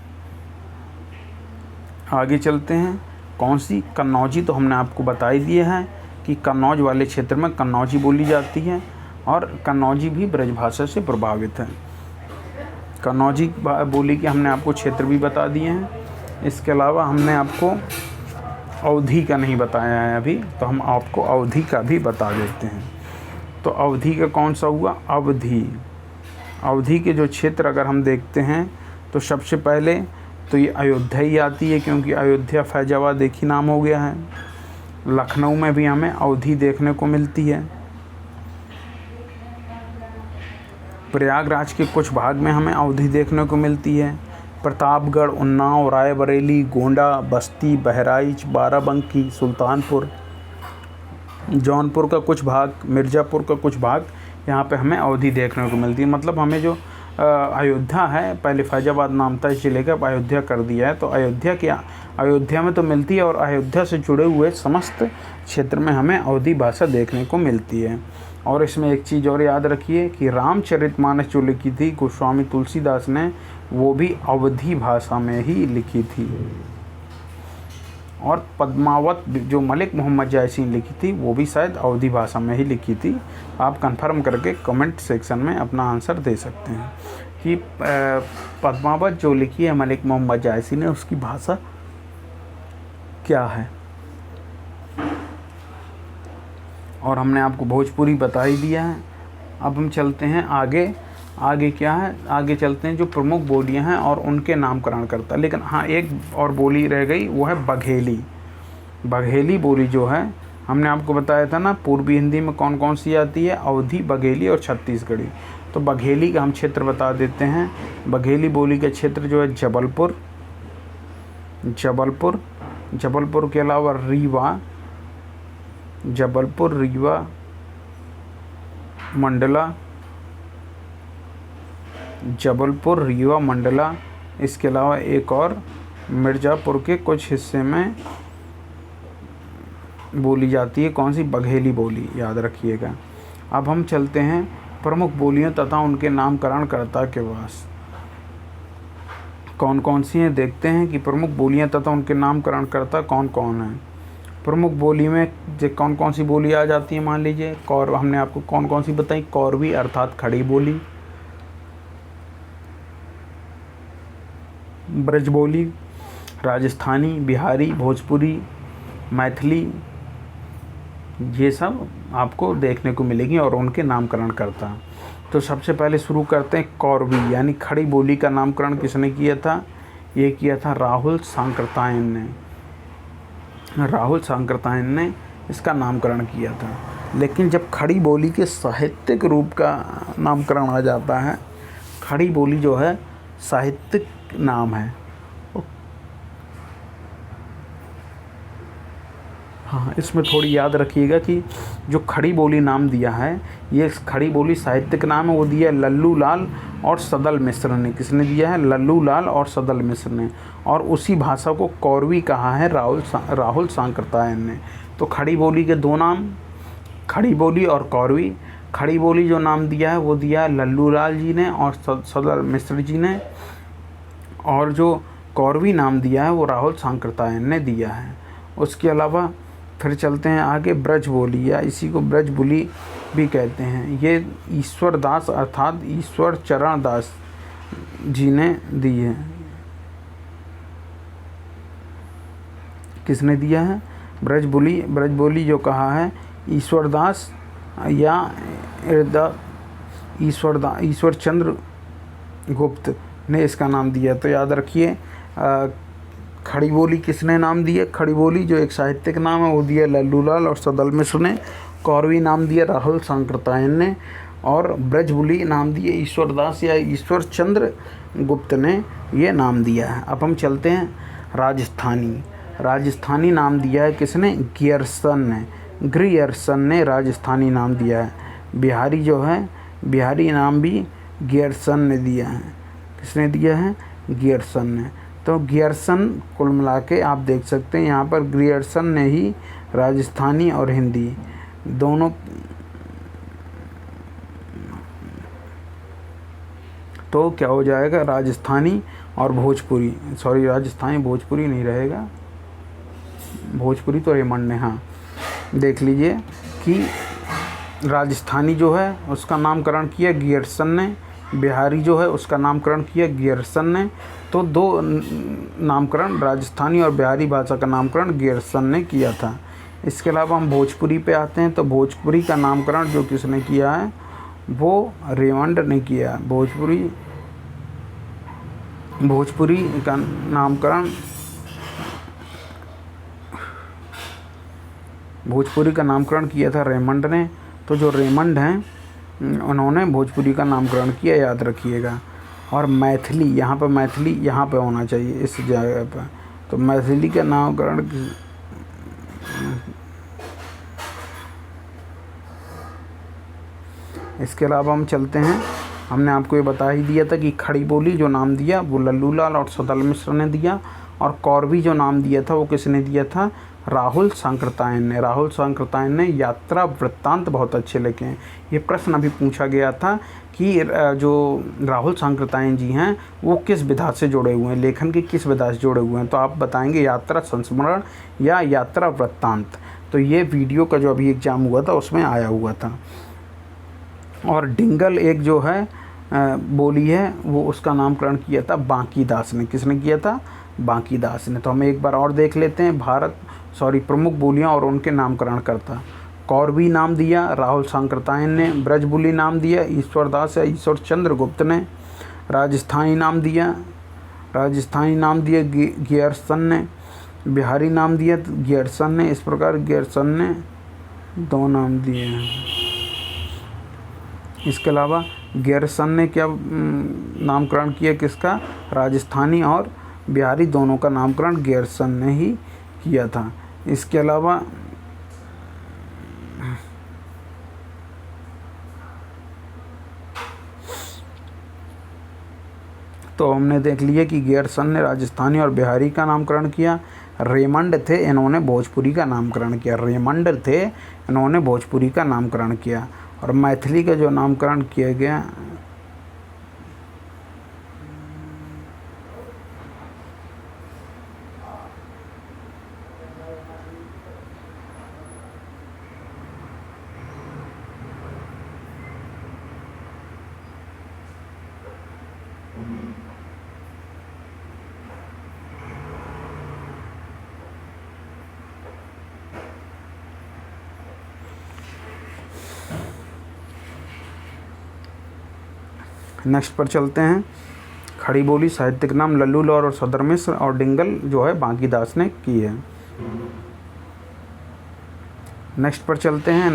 आगे चलते हैं। कौन सी? कन्नौजी। तो हमने आपको बता ही दिया है कि कन्नौज वाले क्षेत्र में कन्नौजी बोली जाती है और कन्नौजी भी ब्रजभाषा से प्रभावित है। कन्नौजी बोली के हमने आपको क्षेत्र भी बता दिए हैं। इसके अलावा हमने आपको अवधी का नहीं बताया है अभी, तो हम आपको अवधी का भी बता देते हैं। तो अवधी का कौन सा हुआ? अवधी। अवधी के जो क्षेत्र अगर हम देखते हैं तो सबसे पहले तो ये अयोध्या ही आती है, क्योंकि अयोध्या फैजाबाद एक ही नाम हो गया है। लखनऊ में भी हमें अवधी देखने को मिलती है। प्रयागराज के कुछ भाग में हमें अवधी देखने को मिलती है। प्रतापगढ़, उन्नाव, रायबरेली, गोंडा, बस्ती, बहराइच, बाराबंकी, सुल्तानपुर, जौनपुर का कुछ भाग, मिर्ज़ापुर का कुछ भाग, यहाँ पे हमें अवधी देखने को मिलती है। मतलब हमें जो अयोध्या है, पहले फैजाबाद नाम था इस जिले का, अब अयोध्या कर दिया है, तो अयोध्या में तो मिलती है और अयोध्या से जुड़े हुए समस्त क्षेत्र में हमें अवधी भाषा देखने को मिलती है। और इसमें एक चीज़ और याद रखिए कि रामचरितमानस जो लिखी थी गोस्वामी तुलसीदास ने, वो भी अवधी भाषा में ही लिखी थी। और पद्मावत जो मलिक मोहम्मद जायसी ने लिखी थी, वो भी शायद अवधी भाषा में ही लिखी थी। आप कंफर्म करके कमेंट सेक्शन में अपना आंसर दे सकते हैं। कि पद्मावत जो लिखी है मलिक मोहम्मद जायसी ने, उसकी भाषा क्या है। और हमने आपको भोजपुरी बता ही दिया है। अब हम चलते हैं आगे। आगे क्या है, आगे चलते हैं जो प्रमुख बोलियां हैं और उनके नामकरण करता। लेकिन हाँ, एक और बोली रह गई, वो है बघेली। बघेली बोली जो है, हमने आपको बताया था ना पूर्वी हिंदी में कौन कौन सी आती है, अवधी, बघेली और छत्तीसगढ़ी। तो बघेली का हम क्षेत्र बता देते हैं। बघेली बोली का क्षेत्र जो है जबलपुर, जबलपुर के अलावा रीवा, जबलपुर, रीवा, मंडला, जबलपुर, रीवा, मंडला। इसके अलावा एक और मिर्ज़ापुर के कुछ हिस्से में बोली जाती है, कौन सी, बघेली बोली, याद रखिएगा। अब हम चलते हैं प्रमुख बोलियां तथा उनके नामकरणकर्ता के पास कौन कौन सी हैं। देखते हैं कि प्रमुख बोलियां तथा उनके नामकरणकर्ता कौन कौन हैं। प्रमुख बोली में कौन कौन सी बोली आ जाती है, मान लीजिए हमने आपको कौन कौन सी बताई, कौरवी अर्थात खड़ी बोली, ब्रज बोली, राजस्थानी, बिहारी, भोजपुरी, मैथिली, ये सब आपको देखने को मिलेगी और उनके नामकरण करता। तो सबसे पहले शुरू करते हैं कौरवी यानी खड़ी बोली का नामकरण किसने किया था, ये किया था राहुल सांकृत्यायन ने। राहुल सांकृत्यायन ने इसका नामकरण किया था। लेकिन जब खड़ी बोली के साहित्यिक रूप का नामकरण आ जाता है, खड़ी बोली जो है साहित्यिक नाम है। हाँ, इसमें थोड़ी याद रखिएगा कि जो खड़ी बोली नाम दिया है, ये खड़ी बोली साहित्यिक नाम है, वो दिया लल्लू लाल और सदल मिश्र ने। किसने दिया है, लल्लू लाल और सदल मिश्र ने। और उसी भाषा को कौरवी कहा है राहुल सांकृत्यायन ने। तो खड़ी बोली के दो नाम, खड़ी बोली और कौरवी। खड़ी बोली जो नाम दिया है वो दिया है लल्लू लाल जी ने और सदल मिश्र जी ने, और जो कौरवी नाम दिया है वो राहुल सांकृत्यायन ने दिया है। उसके अलावा फिर चलते हैं आगे, ब्रज बोली या इसी को ब्रज बोली भी कहते हैं। ये ईश्वर दास अर्थात ईश्वर चरण दास जी ने दी है। किसने दिया है, ब्रज बोली जो कहा है ईश्वर दास या ईश्वर चंद्र गुप्त ने इसका नाम दिया। तो याद रखिए, खड़ी बोली किसने नाम दिया, खड़ी बोली जो एक साहित्यिक नाम है वो दिया लल्लू लाल और सदल मिश्र ने। कौरवी नाम दिया राहुल सांकृत्यायन ने, और ब्रज बोली नाम दिए ईश्वर दास या ईश्वर चंद्र गुप्त ने ये नाम दिया है। अब हम चलते हैं राजस्थानी नाम दिया है किसने, ग्रियर्सन ने राजस्थानी नाम दिया है। बिहारी जो है, बिहारी नाम भी गियर्सन ने दिया है। किसने दिया है, गियर्सन ने। तो गियर्सन कुल मिला के आप देख सकते हैं यहाँ पर गियर्सन ने ही राजस्थानी और हिंदी दोनों, तो क्या हो जाएगा, राजस्थानी और भोजपुरी, सॉरी राजस्थानी भोजपुरी नहीं रहेगा, भोजपुरी तो रेमंड ने, हाँ देख लीजिए कि राजस्थानी जो है उसका नामकरण किया गियर्सन ने, बिहारी जो है उसका नामकरण किया गियर्सन ने। तो दो नामकरण राजस्थानी और बिहारी भाषा का नामकरण गियर्सन ने किया था। इसके अलावा हम भोजपुरी पे आते हैं। तो भोजपुरी का नामकरण जो किसने किया है वो रेमंड ने किया। भोजपुरी का नामकरण किया था रेमंड ने। तो जो रेमंड हैं उन्होंने भोजपुरी का नामकरण किया, याद रखिएगा। और मैथिली यहाँ पे होना चाहिए इस जगह पर। तो मैथिली का नामकरण इसके अलावा हम चलते हैं, हमने आपको ये बता ही दिया था कि खड़ी बोली जो नाम दिया वो लल्लू लाल और सदल मिश्र ने दिया, और कौरवी जो नाम दिया था वो किसने दिया था, राहुल सांकृत्यायन ने। राहुल सांकृत्यायन ने यात्रा वृत्तांत बहुत अच्छे लिखे हैं। ये प्रश्न अभी पूछा गया था कि जो राहुल सांकृत्यायन जी हैं वो किस विधा से जुड़े हुए हैं, लेखन की किस विधा से जुड़े हुए हैं। तो आप बताएंगे यात्रा संस्मरण या यात्रा वृत्तांत। तो ये वीडियो का जो अभी एग्जाम हुआ था उसमें आया हुआ था। और डिंगल एक जो है बोली है वो उसका नामकरण किया था बांकीदास ने। किसने किया था? बांकीदास ने। तो हम एक बार और देख लेते हैं प्रमुख बोलियां और उनके नामकरण करता। कौरवी नाम दिया राहुल सांकृत्यायन ने। ब्रजबुली नाम दिया ईश्वरदास या ईश्वर चंद्र गुप्त ने। राजस्थानी नाम दिया गियर्सन ने। बिहारी नाम दिया गियर्सन ने। इस प्रकार गियर्सन ने 2 नाम दिए हैं। इसके अलावा गियर्सन ने क्या नामकरण किया? किसका? राजस्थानी और बिहारी दोनों का नामकरण गियर्सन ने ही किया था। इसके अलावा तो हमने देख लिया कि गियर्सन ने राजस्थानी और बिहारी का नामकरण किया। रेमंड थे, इन्होंने भोजपुरी का नामकरण किया। और मैथिली का जो नामकरण किया गया नेक्स्ट पर चलते हैं। खड़ी बोली साहित्यिक नाम लल्लू लॉर और सदर मिश्र और डिंगल जो है बांकीदास ने की है। नेक्स्ट पर चलते हैं।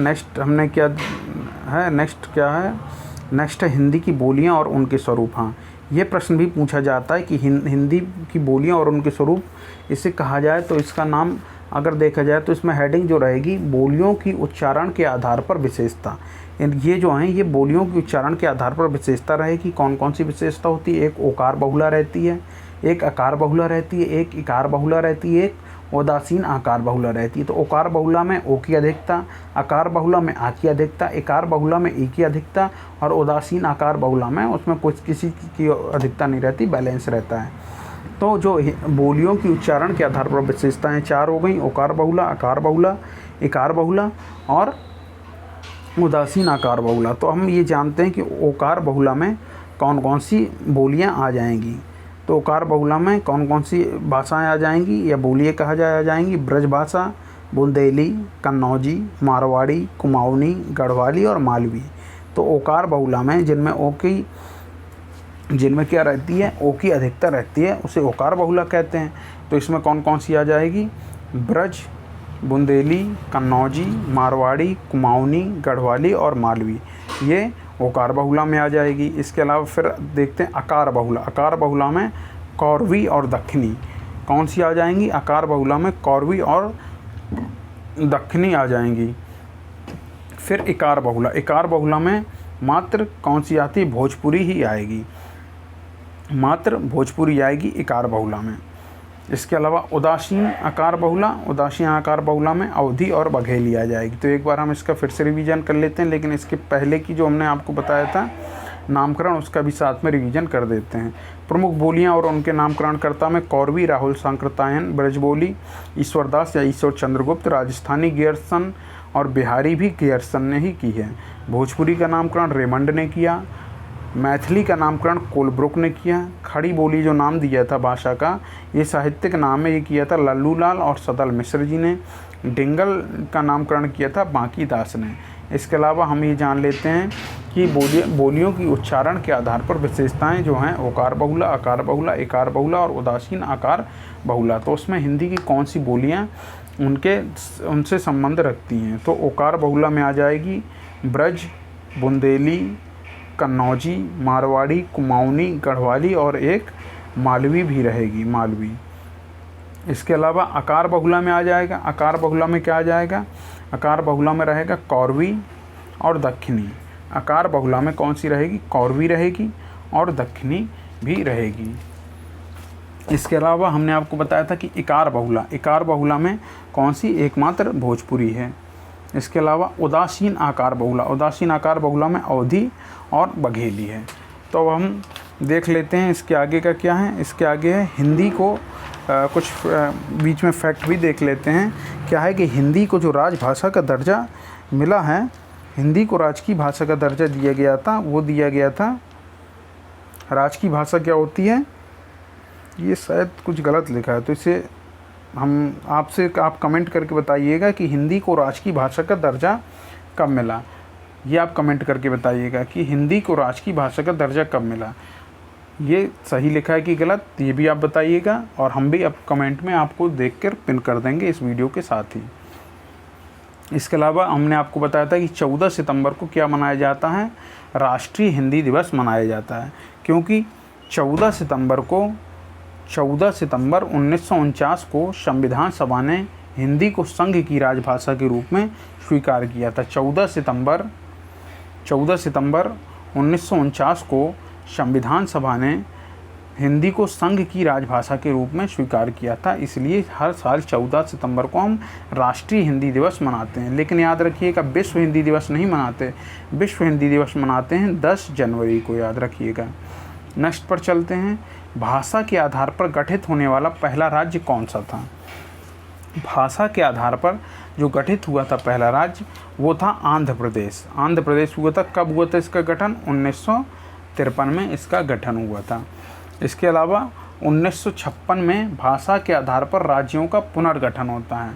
नेक्स्ट है हिंदी की बोलियां और उनके स्वरूप। हाँ, ये प्रश्न भी पूछा जाता है कि हिंदी की बोलियां और उनके स्वरूप इसे कहा जाए तो इसका नाम अगर देखा जाए तो इसमें हेडिंग जो रहेगी बोलियों की उच्चारण के आधार पर विशेषता। ये जो हैं ये बोलियों की उच्चारण के आधार पर विशेषता रहेगी। कौन कौन सी विशेषता होती है? एक ओकार बहुला रहती है, एक अकार बहुला रहती है, एक इकार बहुला रहती है, एक उदासीन आकार बहुला रहती है। तो ओकार बहुला में ओ की अधिकता, अकार बहुला में आ की अधिकता, इकार बहुला में ई की अधिकता और उदासीन आकार बहुला में उसमें कुछ किसी की अधिकता नहीं रहती, बैलेंस रहता है। तो जो बोलियों की उच्चारण के आधार पर विशेषताएँ 4 हो गई, ओकार बहुला, अकार बहुला, इकार बहुला और उदासीन आकार बहुला। तो हम ये जानते हैं कि ओकार बहुला में कौन कौन सी बोलियां आ जाएंगी। तो ओकार बहुला में कौन कौन सी भाषाएं आ जाएंगी या बोलियां आ जाएंगी? ब्रज भाषा, बुंदेली, कन्नौजी, मारवाड़ी, कुमाऊनी, गढ़वाली और मालवी। तो ओकार बहुला में जिनमें क्या रहती है? ओ की अधिकता रहती है, उसे ओकार बहुला कहते हैं। तो इसमें कौन कौन सी आ जाएगी? ब्रज, बुंदेली, कन्नौजी, मारवाड़ी, कुमाऊनी, गढ़वाली और मालवी, ये ओकार बहुला में आ जाएगी। इसके अलावा फिर देखते हैं अकार बहुला। अकार बहुला में कौरवी और दक्षिणी कौन सी आ जाएंगी? अकार बहुला में कौरवी और दक्षिणी आ जाएंगी। फिर इकार बहुला। इकार बहुला में मात्र कौन सी आती है? भोजपुरी ही आएगी, मात्र भोजपुरी आएगी इकार बहुला में। इसके अलावा उदासीन आकार बहुला में अवधी और बघेली आ जाएगी। तो एक बार हम इसका फिर से रिवीजन कर लेते हैं, लेकिन इसके पहले की जो हमने आपको बताया था नामकरण उसका भी साथ में रिवीजन कर देते हैं। प्रमुख बोलियां और उनके नामकरणकर्ता में कौरवी राहुल सांकृत्यायन, ब्रजबोली ईश्वरदास या ईश्वर चंद्रगुप्त, राजस्थानी गियर्सन और बिहारी भी गियर्सन ने ही की है। भोजपुरी का नामकरण रेमंड ने किया। मैथिली का नामकरण कोलब्रुक ने किया। खड़ी बोली जो नाम दिया था भाषा का, ये साहित्यिक नाम है, ये किया था लल्लू लाल और सदल मिश्र जी ने। डिंगल का नामकरण किया था बांकीदास ने। इसके अलावा हम ये जान लेते हैं कि बोलियों की उच्चारण के आधार पर विशेषताएं जो हैं ओकार बहुला, अकार बहुला, इकार बहुला और उदासीन आकार बहुला। तो उसमें हिंदी की कौन सी बोलियां उनसे संबंध रखती हैं? तो ओकार बहुला में आ जाएगी ब्रज, बुंदेली, कन्नौजी, मारवाड़ी, कुमाऊनी, गढ़वाली और एक मालवी भी रहेगी, मालवी। इसके अलावा अकार बहुला में आ जाएगा। अकार बहुला में क्या आ जाएगा? अकार बहुला में रहेगा कौरवी और दक्षिणी। अकार बहुला में कौन सी रहेगी? कौरवी रहेगी और दक्षिणी भी रहेगी। इसके अलावा हमने आपको बताया था कि इकार बहुला में कौन सी? एकमात्र भोजपुरी है। इसके अलावा उदासीन आकार बहुला में अवधी और बघेली है। तो अब हम देख लेते हैं इसके आगे का क्या है। इसके आगे है हिंदी को कुछ बीच में फैक्ट भी देख लेते हैं। क्या है कि हिंदी को जो राजभाषा का दर्जा मिला है, हिंदी को राजकीय भाषा का दर्जा दिया गया था, वो दिया गया था राज की भाषा क्या होती है? ये शायद कुछ गलत लिखा है, तो इसे हम आपसे आप कमेंट करके बताइएगा कि हिंदी को राज की भाषा का दर्जा कब मिला। ये आप कमेंट करके बताइएगा कि हिंदी को राज की भाषा का दर्जा कब मिला। ये सही लिखा है कि गलत, ये भी आप बताइएगा, और हम भी अब कमेंट में आपको देखकर पिन कर देंगे इस वीडियो के साथ ही। इसके अलावा हमने आपको बताया था कि 14 सितंबर को क्या मनाया जाता है? राष्ट्रीय हिंदी दिवस मनाया जाता है, क्योंकि 14 सितंबर 1949 को संविधान सभा ने हिंदी को संघ की राजभाषा के रूप में स्वीकार किया था। 14 सितंबर 1949 को संविधान सभा ने हिंदी को संघ की राजभाषा के रूप में स्वीकार किया था, इसलिए हर साल 14 सितंबर को हम राष्ट्रीय हिंदी दिवस मनाते हैं। लेकिन याद रखिएगा, विश्व हिंदी दिवस नहीं मनाते, विश्व हिंदी दिवस मनाते हैं 10 जनवरी को, याद रखिएगा। नेक्स्ट पर चलते हैं। भाषा के आधार पर गठित होने वाला पहला राज्य कौन सा था? भाषा के आधार पर जो गठित हुआ था पहला राज्य, वो था आंध्र प्रदेश। आंध्र प्रदेश हुआ था। कब हुआ था इसका गठन? 1953 में इसका गठन हुआ था। इसके अलावा 1956 में भाषा के आधार पर राज्यों का पुनर्गठन होता है।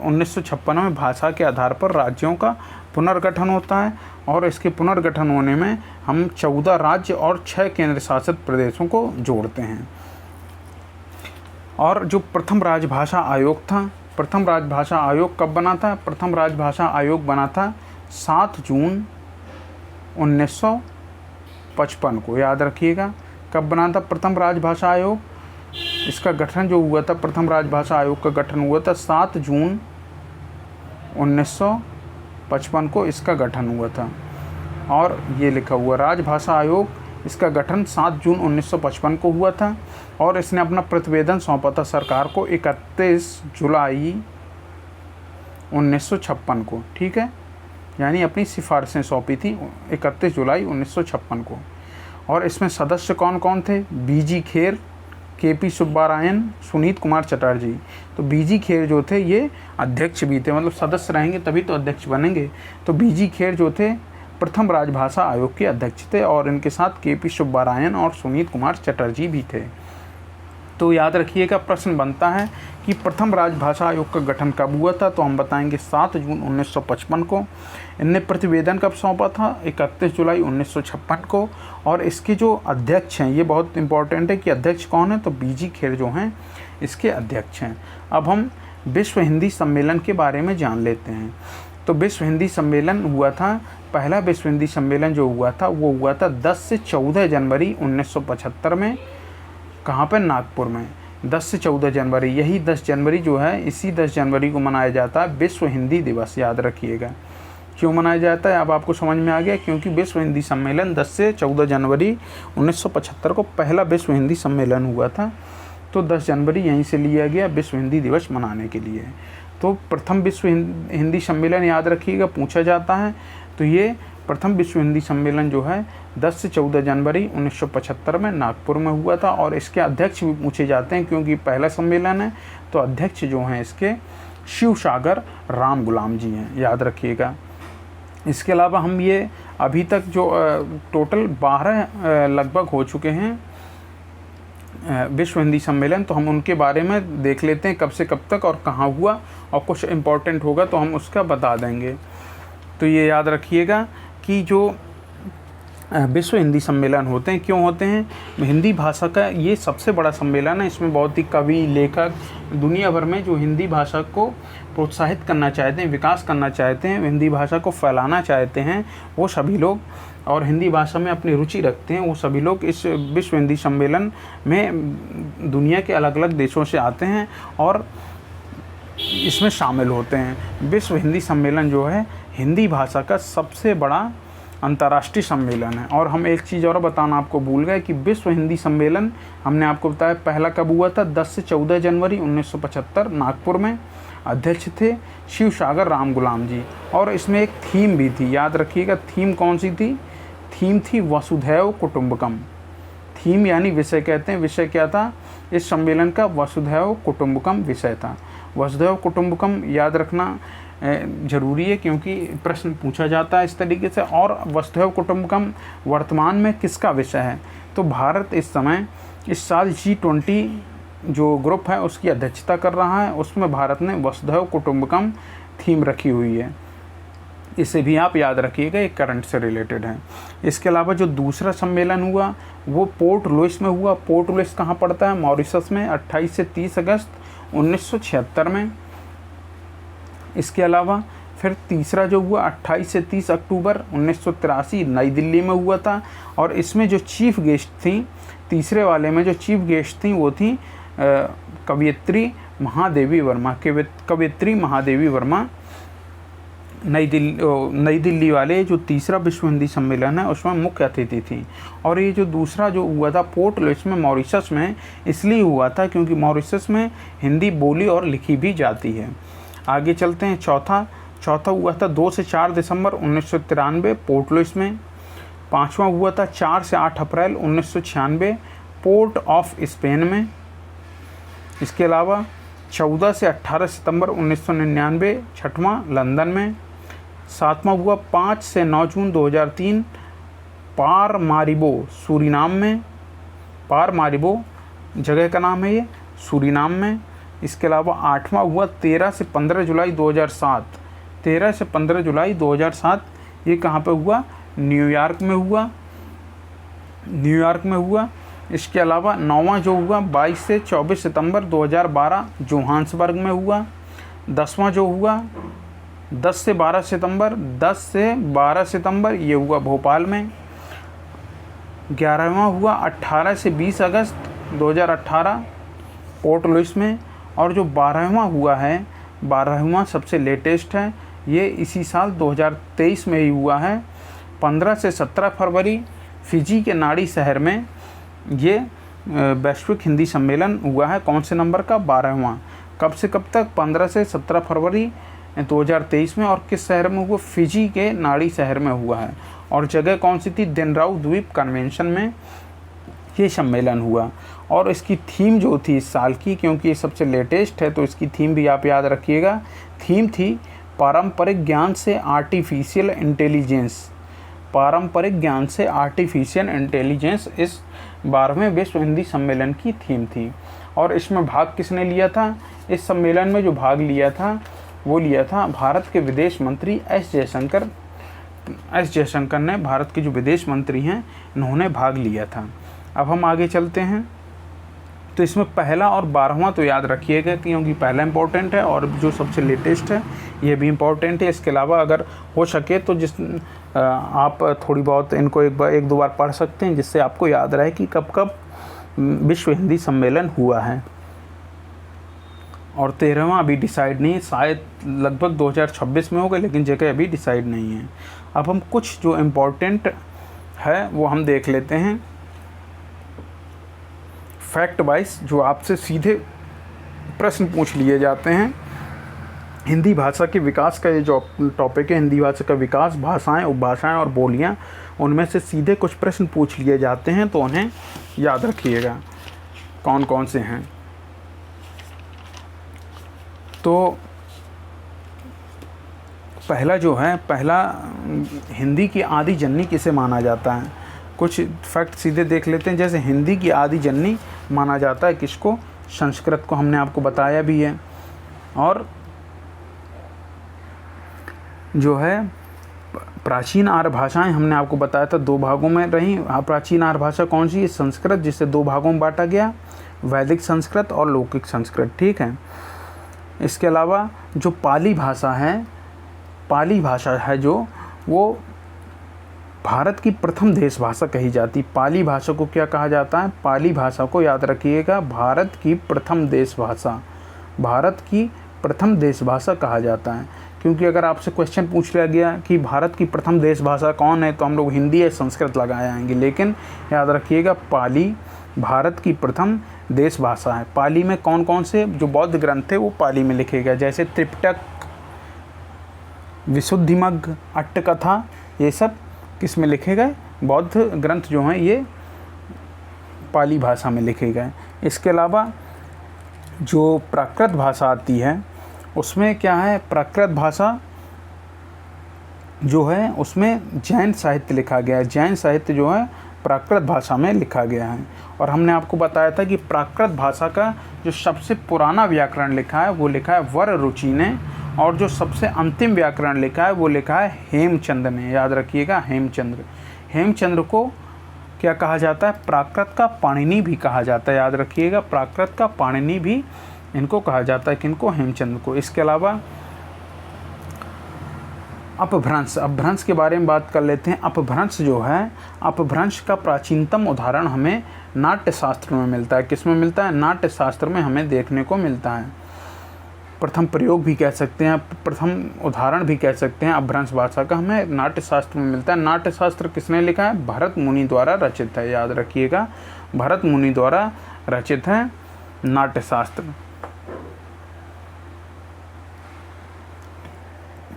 1956 में भाषा के आधार पर राज्यों का पुनर्गठन होता है, और इसके पुनर्गठन होने में हम 14 राज्य और 6 केंद्र शासित प्रदेशों को जोड़ते हैं। और जो प्रथम राजभाषा आयोग था, प्रथम राजभाषा आयोग कब बना था? प्रथम राजभाषा आयोग बना था 7 जून 1955 को, याद रखिएगा। कब बना था प्रथम राजभाषा आयोग? इसका गठन जो हुआ था, प्रथम राजभाषा आयोग का गठन हुआ था 7 जून 1955 को, इसका गठन हुआ था। और ये लिखा हुआ राजभाषा आयोग, इसका गठन 7 जून 1955 को हुआ था, और इसने अपना प्रतिवेदन सौंपा था सरकार को 31 जुलाई 1956 को, ठीक है। यानी अपनी सिफारिशें सौंपी थी 31 जुलाई 1956 को। और इसमें सदस्य कौन कौन थे? बीजी खेर, केपी सुब्बारायन, सुनीत कुमार चटर्जी। तो बीजी खेर जो थे ये अध्यक्ष भी थे, मतलब सदस्य रहेंगे तभी तो अध्यक्ष बनेंगे। तो बीजी खेर जो थे प्रथम राजभाषा आयोग के अध्यक्ष थे, और इनके साथ केपी सुब्बारायन और सुनीत कुमार चटर्जी भी थे। तो याद रखिएगा, प्रश्न बनता है कि प्रथम राजभाषा आयोग का गठन कब हुआ था? तो हम बताएंगे 7 जून 1955 को। इनने प्रतिवेदन कब सौंपा था? 31 जुलाई 1956 को। और इसके जो अध्यक्ष हैं, ये बहुत इंपॉर्टेंट है कि अध्यक्ष कौन है, तो बीजी खेर जो हैं इसके अध्यक्ष हैं। अब हम विश्व हिंदी सम्मेलन के बारे में जान लेते हैं। तो विश्व हिंदी सम्मेलन हुआ था, पहला विश्व हिंदी सम्मेलन जो हुआ था वो हुआ था 10 से 14 जनवरी 1975 में। कहाँ पर? नागपुर में। 10 से 14 जनवरी, यही 10 जनवरी जो है, इसी 10 जनवरी को मनाया जाता है विश्व हिंदी दिवस, याद रखिएगा। क्यों मनाया जाता है अब आपको समझ में आ गया, क्योंकि विश्व हिंदी सम्मेलन 10 से 14 जनवरी 1975 को पहला विश्व हिंदी सम्मेलन हुआ था। तो 10 जनवरी यहीं से लिया गया विश्व हिंदी दिवस मनाने के लिए। तो प्रथम विश्व हिंदी सम्मेलन याद रखिएगा, पूछा जाता है। तो ये प्रथम विश्व हिंदी सम्मेलन जो है 10 से 14 जनवरी 1975 में नागपुर में हुआ था, और इसके अध्यक्ष भी पूछे जाते हैं क्योंकि पहला सम्मेलन है। तो अध्यक्ष जो हैं इसके शिवसागर राम गुलाम जी हैं, याद रखिएगा। इसके अलावा हम ये अभी तक जो टोटल 12 लगभग हो चुके हैं विश्व हिंदी सम्मेलन, तो हम उनके बारे में देख लेते हैं कब से कब तक और कहाँ हुआ, और कुछ इम्पोर्टेंट होगा तो हम उसका बता देंगे। तो ये याद रखिएगा कि जो विश्व हिंदी सम्मेलन होते हैं, क्यों होते हैं? हिंदी भाषा का ये सबसे बड़ा सम्मेलन है। इसमें बहुत ही कवि, लेखक दुनिया भर में जो हिंदी भाषा को प्रोत्साहित करना चाहते हैं, विकास करना चाहते हैं, हिंदी भाषा को फैलाना चाहते हैं, वो सभी लोग, और हिंदी भाषा में अपनी रुचि रखते हैं, वो सभी लोग इस विश्व हिंदी सम्मेलन में दुनिया के अलग अलग देशों से आते हैं और इसमें शामिल होते हैं। विश्व हिंदी सम्मेलन जो है हिंदी भाषा का सबसे बड़ा अंतर्राष्ट्रीय सम्मेलन है। और हम एक चीज़ और बताना आपको भूल गए कि विश्व हिंदी सम्मेलन हमने आपको बताया पहला कब हुआ था? 10 से 14 जनवरी 1975 नागपुर में। अध्यक्ष थे शिवसागर राम गुलाम जी, और इसमें एक थीम भी थी, याद रखिएगा। थीम कौन सी थी? थीम थी वसुधैव कुटुंबकम। थीम यानी विषय कहते हैं, विषय क्या था इस सम्मेलन का? वसुधैव कुटुंबकम विषय था। वसुधैव कुटुंबकम याद रखना जरूरी है क्योंकि प्रश्न पूछा जाता है इस तरीके से। और वसुधैव कुटुंबकम वर्तमान में किसका विषय है? तो भारत इस समय इस साल G20 जो ग्रुप है उसकी अध्यक्षता कर रहा है। उसमें भारत ने वसुधैव कुटुंबकम थीम रखी हुई है। इसे भी आप याद रखिएगा, एक करंट से रिलेटेड है। इसके अलावा जो दूसरा सम्मेलन हुआ वो पोर्ट लुइस में हुआ। पोर्ट लुइस कहाँ पड़ता है? मॉरिशस में, 28 से 30 अगस्त 1976 में। इसके अलावा फिर तीसरा जो हुआ 28 से 30 अक्टूबर 1983 नई दिल्ली में हुआ था। और इसमें जो चीफ गेस्ट थी, तीसरे वाले में जो चीफ गेस्ट थी वो थी कवयित्री महादेवी वर्मा। नई दिल्ली वाले जो तीसरा विश्व हिंदी सम्मेलन है उसमें मुख्य अतिथि थी। और ये जो दूसरा जो हुआ था पोर्ट लुइस में मॉरिशस में, इसलिए हुआ था क्योंकि मॉरिशस में हिंदी बोली और लिखी भी जाती है। आगे चलते हैं। चौथा हुआ था 2 से 4 दिसंबर 1993 पोर्ट लुइस में। पाँचवा हुआ था 4 से 8 अप्रैल 1996 पोर्ट ऑफ स्पेन में। इसके अलावा 14 से 18 सितंबर 1999 छठवां लंदन में। सातवां हुआ 5 से 9 जून 2003 पारमारिबो सूरीनाम में। पारमारिबो जगह का नाम है ये, सूरीनाम में। इसके अलावा आठवां हुआ 13 से 15 जुलाई 2007। 13 से 15 जुलाई 2007 ये कहाँ पे हुआ? न्यूयॉर्क में हुआ। इसके अलावा नौवां जो हुआ 22 से 24 सितंबर 2012 जोहान्सबर्ग में हुआ। 10वां जो हुआ 10 से 12 सितंबर ये हुआ भोपाल में। 11वां हुआ 18 से 20 अगस्त 2018 पोर्ट लुइस में। और जो 12वां हुआ है, 12वां सबसे लेटेस्ट है, ये इसी साल 2023 में ही हुआ है। 15 से 17 फरवरी फिजी के नाड़ी शहर में ये वैश्विक हिंदी सम्मेलन हुआ है। कौन से नंबर का? 12वां। कब से कब तक? 15 से 17 फरवरी 2023 में। और किस शहर में हुआ? फिजी के नाड़ी शहर में हुआ है। और जगह कौन सी थी? देनराउ द्वीप कन्वेंशन में ये सम्मेलन हुआ। और इसकी थीम जो थी इस साल की, क्योंकि ये सबसे लेटेस्ट है तो इसकी थीम भी आप याद रखिएगा। थीम थी पारंपरिक ज्ञान से आर्टिफिशियल इंटेलिजेंस। पारंपरिक ज्ञान से आर्टिफिशियल इंटेलिजेंस इस 12वें विश्व हिंदी सम्मेलन की थीम थी। और इसमें भाग किसने लिया था? इस सम्मेलन में जो भाग लिया था वो लिया था भारत के विदेश मंत्री एस जयशंकर ने, भारत के जो विदेश मंत्री हैं इन्होंने भाग लिया था। अब हम आगे चलते हैं। तो इसमें पहला और 12वां तो याद रखिएगा क्योंकि पहला इम्पोर्टेंट है और जो सबसे लेटेस्ट है ये भी इम्पोर्टेंट है। इसके अलावा अगर हो सके तो आप थोड़ी बहुत इनको एक दो बार पढ़ सकते हैं जिससे आपको याद रहे कि कब कब विश्व हिंदी सम्मेलन हुआ है। और 13वां अभी डिसाइड नहीं है, शायद लगभग 2026 में होगा, लेकिन जगह अभी डिसाइड नहीं है। अब हम कुछ जो इम्पोर्टेंट है वो हम देख लेते हैं फैक्ट वाइज, जो आपसे सीधे प्रश्न पूछ लिए जाते हैं। हिंदी भाषा के विकास का ये जो टॉपिक है, हिंदी भाषा का विकास, भाषाएं, उपभाषाएं और बोलियां, उनमें से सीधे कुछ प्रश्न पूछ लिए जाते हैं तो उन्हें याद रखिएगा कौन कौन से हैं। तो पहला जो है, पहला हिंदी की आदि जननी किसे माना जाता है? कुछ फैक्ट सीधे देख लेते हैं। जैसे हिंदी की आदि जननी माना जाता है किसको? संस्कृत को, हमने आपको बताया भी है। और जो है प्राचीन आर्य भाषाएं, हमने आपको बताया था 2 भागों में रही। प्राचीन आर्य भाषा कौन सी है? संस्कृत, जिसे 2 भागों में बांटा गया, वैदिक संस्कृत और लौकिक संस्कृत, ठीक है। इसके अलावा जो पाली भाषा है जो वो भारत की प्रथम देश भाषा कही जाती। पाली भाषा को क्या कहा जाता है? पाली भाषा को याद रखिएगा भारत की प्रथम देश भाषा, भारत की प्रथम देश भाषा कहा जाता है। क्योंकि अगर आपसे क्वेश्चन पूछ लिया गया कि भारत की प्रथम देश भाषा कौन है तो हम लोग हिंदी या संस्कृत लगाए आएंगे, लेकिन याद रखिएगा पाली भारत की प्रथम देश भाषा है। पाली में कौन कौन से जो बौद्ध ग्रंथ थे वो पाली में लिखे गए, जैसे त्रिपिटक, विशुद्धिमग्ग, अट्टकथा, ये सब किस में लिखे गए? बौद्ध ग्रंथ जो हैं ये पाली भाषा में लिखे गए। इसके अलावा जो प्राकृत भाषा आती है उसमें क्या है? प्राकृत भाषा जो है उसमें जैन साहित्य लिखा गया है। जैन साहित्य जो है प्राकृत भाषा में लिखा गया है। और हमने आपको बताया था कि प्राकृत भाषा का जो सबसे पुराना व्याकरण लिखा है वो लिखा है वररुचि ने, और जो सबसे अंतिम व्याकरण लिखा है वो लिखा है हेमचंद्र ने। याद रखिएगा, हेमचंद्र। हेमचंद्र को क्या कहा जाता है? प्राकृत का पाणिनि भी कहा जाता है। याद रखिएगा, प्राकृत का पाणिनि भी इनको कहा जाता है। किनको? हेमचंद्र को। इसके अलावा अपभ्रंश, अपभ्रंश के बारे में बात कर लेते हैं। अपभ्रंश जो है, अपभ्रंश का प्राचीनतम उदाहरण हमें नाट्य शास्त्र में मिलता है। किस में मिलता है? नाट्य शास्त्र में हमें देखने को मिलता है। प्रथम प्रयोग भी कह सकते हैं, प्रथम उदाहरण भी कह सकते हैं अपभ्रंश भाषा का, हमें नाट्य शास्त्र में मिलता है। नाट्य शास्त्र किसने लिखा है? भरत मुनि द्वारा रचित है। याद रखिएगा, भरत मुनि द्वारा रचित है नाट्य शास्त्र।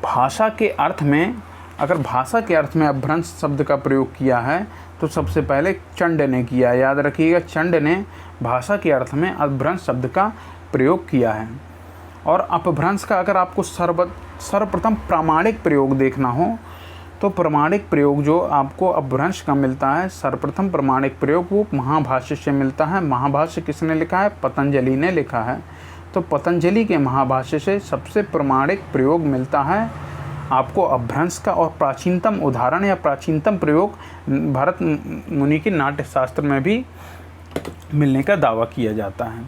भाषा के अर्थ में, अगर भाषा के अर्थ में अपभ्रंश शब्द का प्रयोग किया है तो सबसे पहले चंड ने किया। याद रखिएगा, चंड ने भाषा के अर्थ में अपभ्रंश शब्द का प्रयोग किया है। और अपभ्रंश का अगर आपको सर्वप्रथम प्रामाणिक प्रयोग देखना हो तो प्रामाणिक प्रयोग जो आपको अपभ्रंश का मिलता है, सर्वप्रथम प्रामाणिक प्रयोग वो महाभाष्य से मिलता है। महाभाष्य किसने लिखा है? पतंजलि ने लिखा है। तो पतंजलि के महाभाष्य से सबसे प्रामाणिक प्रयोग मिलता है आपको अपभ्रंश का। और प्राचीनतम उदाहरण या प्राचीनतम प्रयोग भरत मुनि के नाट्य शास्त्र में भी मिलने का दावा किया जाता है।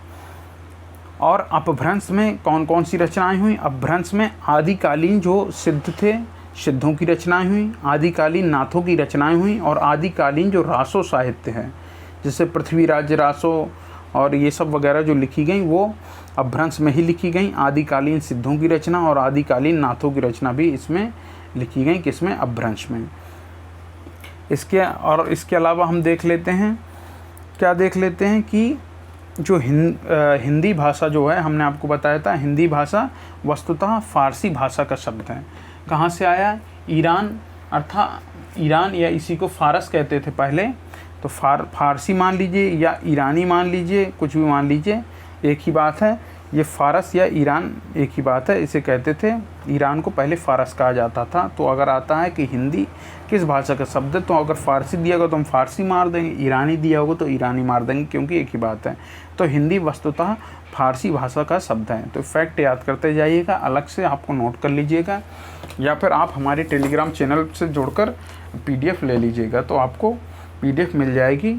और अपभ्रंश में कौन कौन सी रचनाएं हुई? अपभ्रंश में आदिकालीन जो सिद्ध थे, सिद्धों की रचनाएं हुई, आदिकालीन नाथों की रचनाएं हुई, और आदिकालीन जो रासो साहित्य है, जैसे पृथ्वीराज रासो और ये सब वगैरह जो लिखी गई वो अपभ्रंश में ही लिखी गई। आदिकालीन सिद्धों की रचना और आदिकालीन नाथों की रचना भी इसमें लिखी गई। किसमें? अपभ्रंश में। इसके अलावा हम देख लेते हैं, क्या देख लेते हैं कि जो हिंदी भाषा जो है, हमने आपको बताया था हिंदी भाषा वस्तुतः फारसी भाषा का शब्द है। कहाँ से आया? ईरान, अर्थात ईरान या इसी को फारस कहते थे पहले। तो फारसी मान लीजिए या ईरानी मान लीजिए, कुछ भी मान लीजिए, एक ही बात है। ये फारस या ईरान एक ही बात है, इसे कहते थे। ईरान को पहले फारस कहा जाता था। तो अगर आता है कि हिंदी किस भाषा का शब्द है, तो अगर फारसी दिया होगा तो हम फारसी मार देंगे, ईरानी दिया होगा तो ईरानी मार देंगे, क्योंकि एक ही बात है। तो हिंदी वस्तुतः फारसी भाषा का शब्द है। तो फैक्ट याद करते जाइएगा, अलग से आपको नोट कर लीजिएगा, या फिर आप हमारे टेलीग्राम चैनल से जुड़कर PDF ले लीजिएगा, तो आपको PDF मिल जाएगी।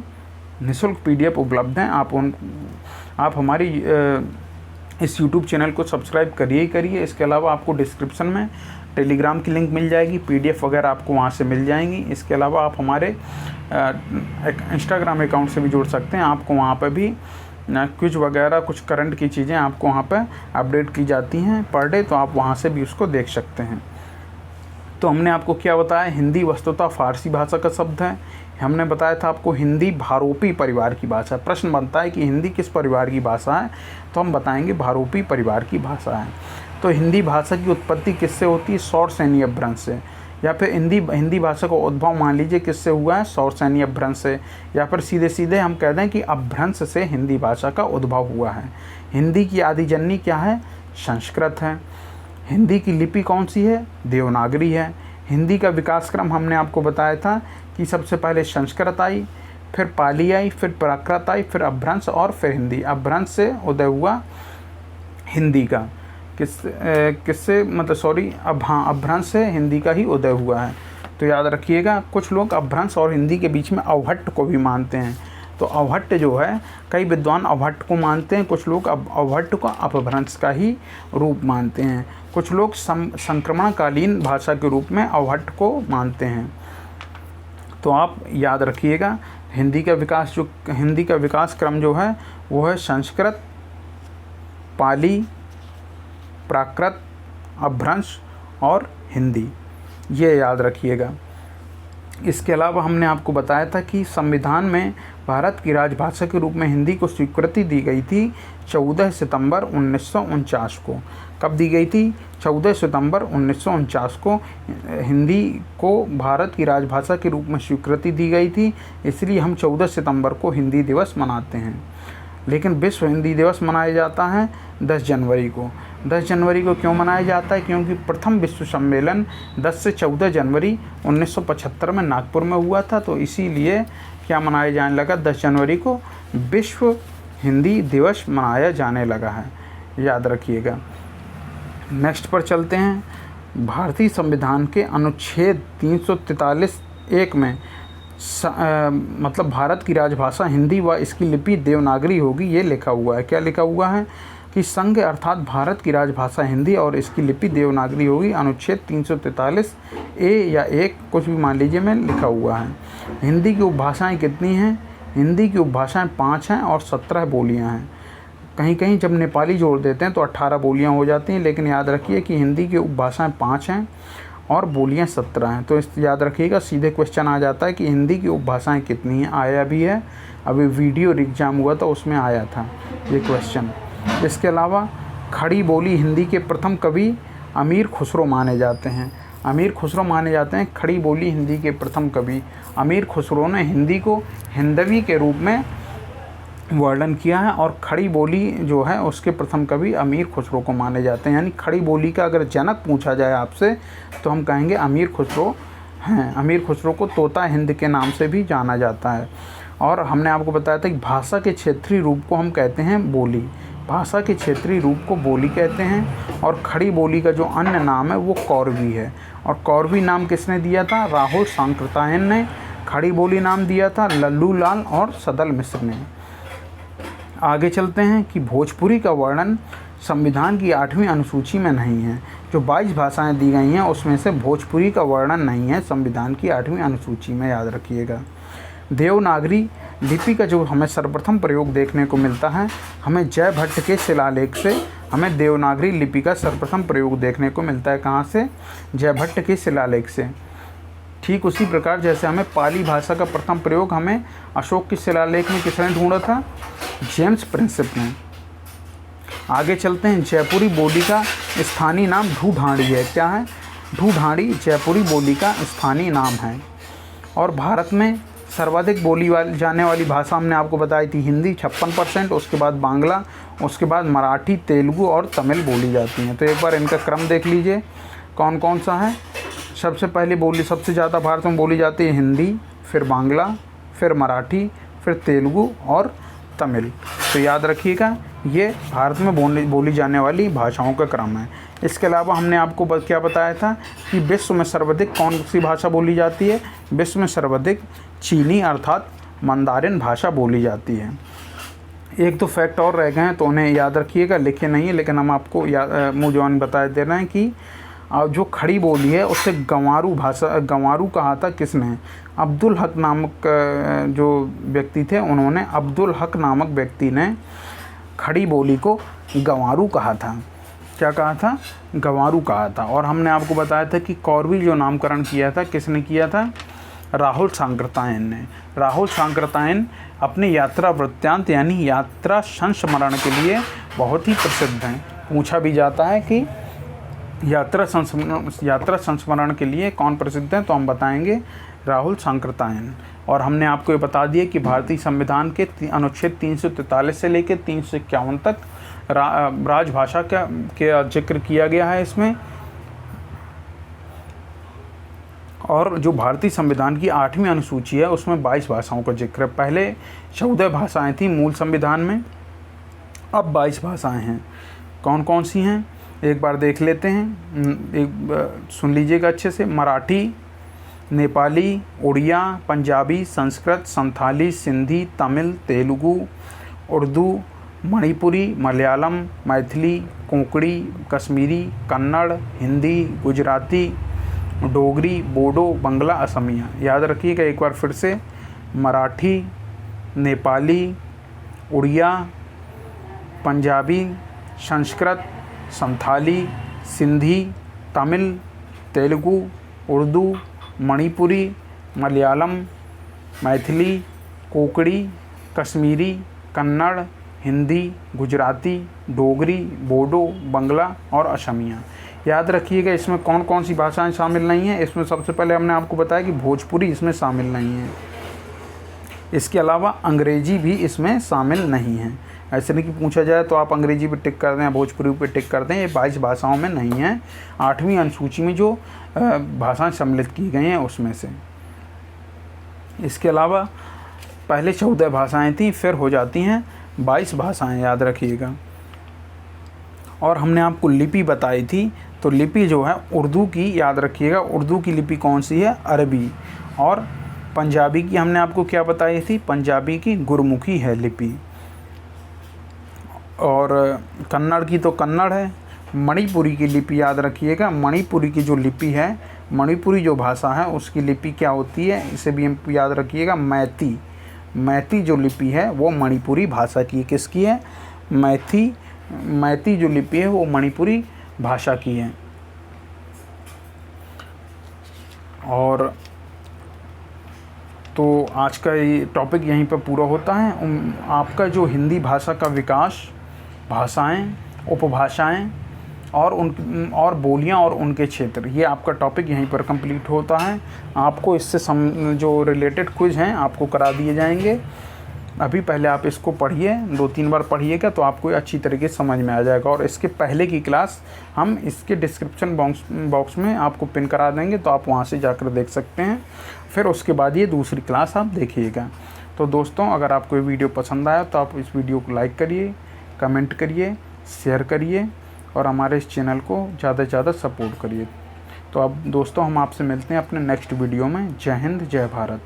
निःशुल्क PDF उपलब्ध हैं। आप हमारी इस YouTube चैनल को सब्सक्राइब करिए ही करिए। इसके अलावा आपको डिस्क्रिप्शन में टेलीग्राम की लिंक मिल जाएगी, PDF वगैरह आपको वहाँ से मिल जाएंगी। इसके अलावा आप हमारे इंस्टाग्राम अकाउंट से भी जुड़ सकते हैं। आपको वहाँ पर भी क्विज वगैरह कुछ करंट की चीज़ें आपको वहाँ पर अपडेट की जाती हैं पर डे, तो आप वहाँ से भी उसको देख सकते हैं। तो हमने आपको क्या बताया? हिंदी वस्तुतः फारसी भाषा का शब्द है। हमने बताया था आपको हिंदी भारोपी परिवार की भाषा। प्रश्न बनता है कि हिंदी किस परिवार की भाषा है, तो हम बताएंगे भारोपी परिवार की भाषा है। तो हिंदी भाषा की उत्पत्ति किससे होती है? सौरसेनी अपभ्रंश से। या फिर हिंदी भाषा का उद्भव मान लीजिए किससे हुआ है? सौरसेनी अपभ्रंश से। या फिर सीधे सीधे हम कह दें कि अपभ्रंश से हिंदी भाषा का उद्भव हुआ है। हिंदी की आदिजननी क्या है? संस्कृत है। हिंदी की लिपि कौन सी है? देवनागरी है। हिंदी का विकास क्रम हमने आपको बताया था कि सबसे पहले संस्कृत आई, फिर पाली आई, फिर प्राकृत आई, फिर अपभ्रंश और फिर हिंदी। अपभ्रंश से उदय हुआ हिंदी का। किससे मतलब सॉरी अपभ्रंश से हिंदी का ही उदय हुआ है। तो याद रखिएगा, कुछ लोग अपभ्रंश और हिंदी के बीच में अवहट्ट को भी मानते हैं। तो अवहट्ट जो है, कई विद्वान अवहट्ट को मानते हैं, कुछ लोग अवहट्ट को अपभ्रंश का ही रूप मानते हैं। कुछ लोग संक्रमणकालीन भाषा के रूप में अवहट्ट को मानते हैं। तो आप याद रखिएगा, हिंदी का विकास क्रम जो है वो है संस्कृत, पाली, प्राकृत, अपभ्रंश और हिंदी, ये याद रखिएगा। इसके अलावा हमने आपको बताया था कि संविधान में भारत की राजभाषा के रूप में हिंदी को स्वीकृति दी गई थी 14 सितंबर 1949 को। कब दी गई थी? 14 सितंबर 1949 को हिंदी को भारत की राजभाषा के रूप में स्वीकृति दी गई थी। इसलिए हम 14 सितंबर को हिंदी दिवस मनाते हैं। लेकिन विश्व हिंदी दिवस मनाया जाता है 10 जनवरी को। 10 जनवरी को क्यों मनाया जाता है? क्योंकि प्रथम विश्व सम्मेलन 10 से 14 जनवरी 1975 में नागपुर में हुआ था, तो इसीलिए क्या मनाया जाने लगा, 10 जनवरी को विश्व हिंदी दिवस मनाया जाने लगा है, याद रखिएगा। नेक्स्ट पर चलते हैं। भारतीय संविधान के अनुच्छेद 343(1) में मतलब भारत की राजभाषा हिंदी व इसकी लिपि देवनागरी होगी, ये लिखा हुआ है। क्या लिखा हुआ है कि संघ अर्थात भारत की राजभाषा हिंदी और इसकी लिपि देवनागरी होगी। अनुच्छेद 343(a) या 1 कुछ भी मान लीजिए में लिखा हुआ है। हिंदी की उपभाषाएँ कितनी हैं? हिंदी की उपभाषाएँ 5 हैं और 17 बोलियाँ हैं। कहीं कहीं जब नेपाली जोड़ देते हैं तो 18 बोलियाँ हो जाती हैं, लेकिन याद रखिए कि हिंदी की उपभाषाएँ 5 हैं और बोलियाँ 17 हैं। तो इस याद रखिएगा, सीधे क्वेश्चन आ जाता है कि हिंदी की उपभाषाएँ कितनी हैं, आया भी है। अभी वीडियो एग्जाम हुआ था उसमें आया था ये क्वेश्चन। इसके अलावा खड़ी बोली हिंदी के प्रथम कवि अमीर खुसरो माने जाते हैं। अमीर खुसरो माने जाते हैं खड़ी बोली हिंदी के प्रथम कवि। अमीर खुसरो ने हिंदी को हिंदवी के रूप में वर्णन किया है और खड़ी बोली जो है उसके प्रथम कवि अमीर खुसरो को माने जाते हैं। यानी खड़ी बोली का अगर जनक पूछा जाए आपसे तो हम कहेंगे अमीर खुसरो हैं। अमीर खुसरो को तोता हिंद के नाम से भी जाना जाता है। और हमने आपको बताया था कि भाषा के क्षेत्रीय रूप को हम कहते हैं बोली। भाषा के क्षेत्रीय रूप को बोली कहते हैं। और खड़ी बोली का जो अन्य नाम है वो कौरवी है। और कौरवी नाम किसने दिया था? राहुल सांकृत्यायन ने। खड़ी बोली नाम दिया था लल्लू लाल और सदल मिश्र ने। आगे चलते हैं कि भोजपुरी का वर्णन संविधान की 8वीं अनुसूची में नहीं है। जो 22 भाषाएं दी गई हैं उसमें से भोजपुरी का वर्णन नहीं है संविधान की 8वीं अनुसूची में, याद रखिएगा। देवनागरी लिपि का जो हमें सर्वप्रथम प्रयोग देखने को मिलता है, हमें जय भट्ट के शिलालेख से हमें देवनागरी लिपि का सर्वप्रथम प्रयोग देखने को मिलता है। कहाँ से? जय भट्ट के शिलालेख से। ठीक उसी प्रकार जैसे हमें पाली भाषा का प्रथम प्रयोग हमें अशोक के शिलालेख में किसने ढूंढा था? जेम्स प्रिंसिप ने। आगे चलते हैं। जयपुरी बोली का स्थानीय नाम ढूढाड़ी है। क्या है? ढूढाड़ी जयपुरी बोली का स्थानीय नाम है। और भारत में सर्वाधिक बोली जाने वाली भाषा हमने आपको बताई थी हिंदी 56%, उसके बाद बांग्ला, उसके बाद मराठी, तेलुगु और तमिल बोली जाती हैं। तो एक बार इनका क्रम देख लीजिए कौन कौन सा है। सबसे पहले बोली सबसे ज़्यादा भारत में बोली जाती है हिंदी, फिर बांग्ला, फिर मराठी, फिर तेलुगु और तमिल। तो याद रखिएगा ये भारत में बोली जाने वाली भाषाओं का क्रम है। इसके अलावा हमने आपको क्या बताया था कि विश्व में सर्वाधिक कौन सी भाषा बोली जाती है? विश्व में सर्वाधिक चीनी अर्थात मंदारिन भाषा बोली जाती है। एक दो फैक्ट और रह गए हैं तो उन्हें याद रखिएगा, लिखे नहीं है लेकिन हम आपको मुँह जवान बता दे रहे हैं कि जो खड़ी बोली है उससे गंवारू भाषा, गंवारू कहा था किसने? अब्दुल हक नामक जो व्यक्ति थे, उन्होंने अब्दुल हक नामक व्यक्ति ने खड़ी बोली को गंवारू कहा था। क्या कहा था? गंवारू कहा था। और हमने आपको बताया था कि कौरवी जो नामकरण किया था किसने किया था? राहुल सांकृत्यायन ने। राहुल सांकृत्यायन अपने यात्रा वृत्तांत यानी यात्रा संस्मरण के लिए बहुत ही प्रसिद्ध हैं। पूछा भी जाता है कि यात्रा संस्मरण के लिए कौन प्रसिद्ध है, तो हम बताएंगे राहुल सांकृत्यायन। और हमने आपको ये बता दिया कि भारतीय संविधान के अनुच्छेद 343 से लेकर 351 तक राजभाषा के जिक्र किया गया है इसमें। और जो भारतीय संविधान की 8वीं अनुसूची है उसमें 22 भाषाओं का जिक्र है। पहले 14 भाषाएं थी मूल संविधान में, अब 22 भाषाएं हैं। कौन कौन सी हैं एक बार देख लेते हैं, एक सुन लीजिएगा अच्छे से। मराठी, नेपाली, उड़िया, पंजाबी, संस्कृत, संथाली, सिंधी, तमिल, तेलुगु, उर्दू, मणिपुरी, मलयालम, मैथिली, कोंकणी, कश्मीरी, कन्नड़, हिंदी, गुजराती, डोगरी, बोडो, बंगला, असमिया। याद रखिएगा एक बार फिर से, मराठी, नेपाली, उड़िया, पंजाबी, संस्कृत, संथाली, सिंधी, तमिल, तेलुगु, उर्दू, मणिपुरी, मलयालम, मैथिली, कोंकणी, कश्मीरी, कन्नड़, हिंदी, गुजराती, डोगरी, बोडो, बंगला और असमिया। याद रखिएगा इसमें कौन कौन सी भाषाएं शामिल नहीं हैं। इसमें सबसे पहले हमने आपको बताया कि भोजपुरी इसमें शामिल नहीं है। इसके अलावा अंग्रेजी भी इसमें शामिल नहीं है। ऐसे नहीं कि पूछा जाए तो आप अंग्रेजी पे टिक कर दें या भोजपुरी पे टिक कर दें। ये 22 भाषाओं में नहीं है, 8वीं अनुसूची में जो भाषाएं सम्मिलित की गई हैं उसमें से। इसके अलावा पहले 14 भाषाएं थी, फिर हो जाती हैं 22 भाषाएं, याद रखिएगा। और हमने आपको लिपि बताई थी, तो लिपि जो है उर्दू की, याद रखिएगा, उर्दू की लिपि कौन सी है? अरबी। और पंजाबी की हमने आपको क्या बताई थी? पंजाबी की गुरमुखी है लिपि। और कन्नड़ की तो कन्नड़ है। मणिपुरी की लिपि याद रखिएगा, मणिपुरी की जो लिपि है, मणिपुरी जो भाषा है उसकी लिपि क्या होती है? इसे भी हम याद रखिएगा, मैती। मैती जो लिपि है वो मणिपुरी भाषा की, किसकी है? मैती जो लिपि है वो मणिपुरी भाषा की है। और तो आज का ये टॉपिक यहीं पर पूरा होता है। आपका जो हिंदी भाषा का विकास, भाषाएं, उपभाषाएं और बोलियां और उनके क्षेत्र, ये आपका टॉपिक यहीं पर कंप्लीट होता है। आपको इससे जो रिलेटेड क्विज़ हैं आपको करा दिए जाएंगे। अभी पहले आप इसको पढ़िए, 2-3 बार पढ़िएगा तो आपको अच्छी तरीके से समझ में आ जाएगा। और इसके पहले की क्लास हम इसके डिस्क्रिप्शन बॉक्स में आपको पिन करा देंगे, तो आप वहां से जाकर देख सकते हैं। फिर उसके बाद ये दूसरी क्लास आप देखिएगा। तो दोस्तों, अगर आपको ये वीडियो पसंद आया तो आप इस वीडियो को लाइक करिए, कमेंट करिए, शेयर करिए और हमारे इस चैनल को ज़्यादा से ज़्यादा सपोर्ट करिए। तो अब दोस्तों, हम आपसे मिलते हैं अपने नेक्स्ट वीडियो में। जय हिंद, जय भारत।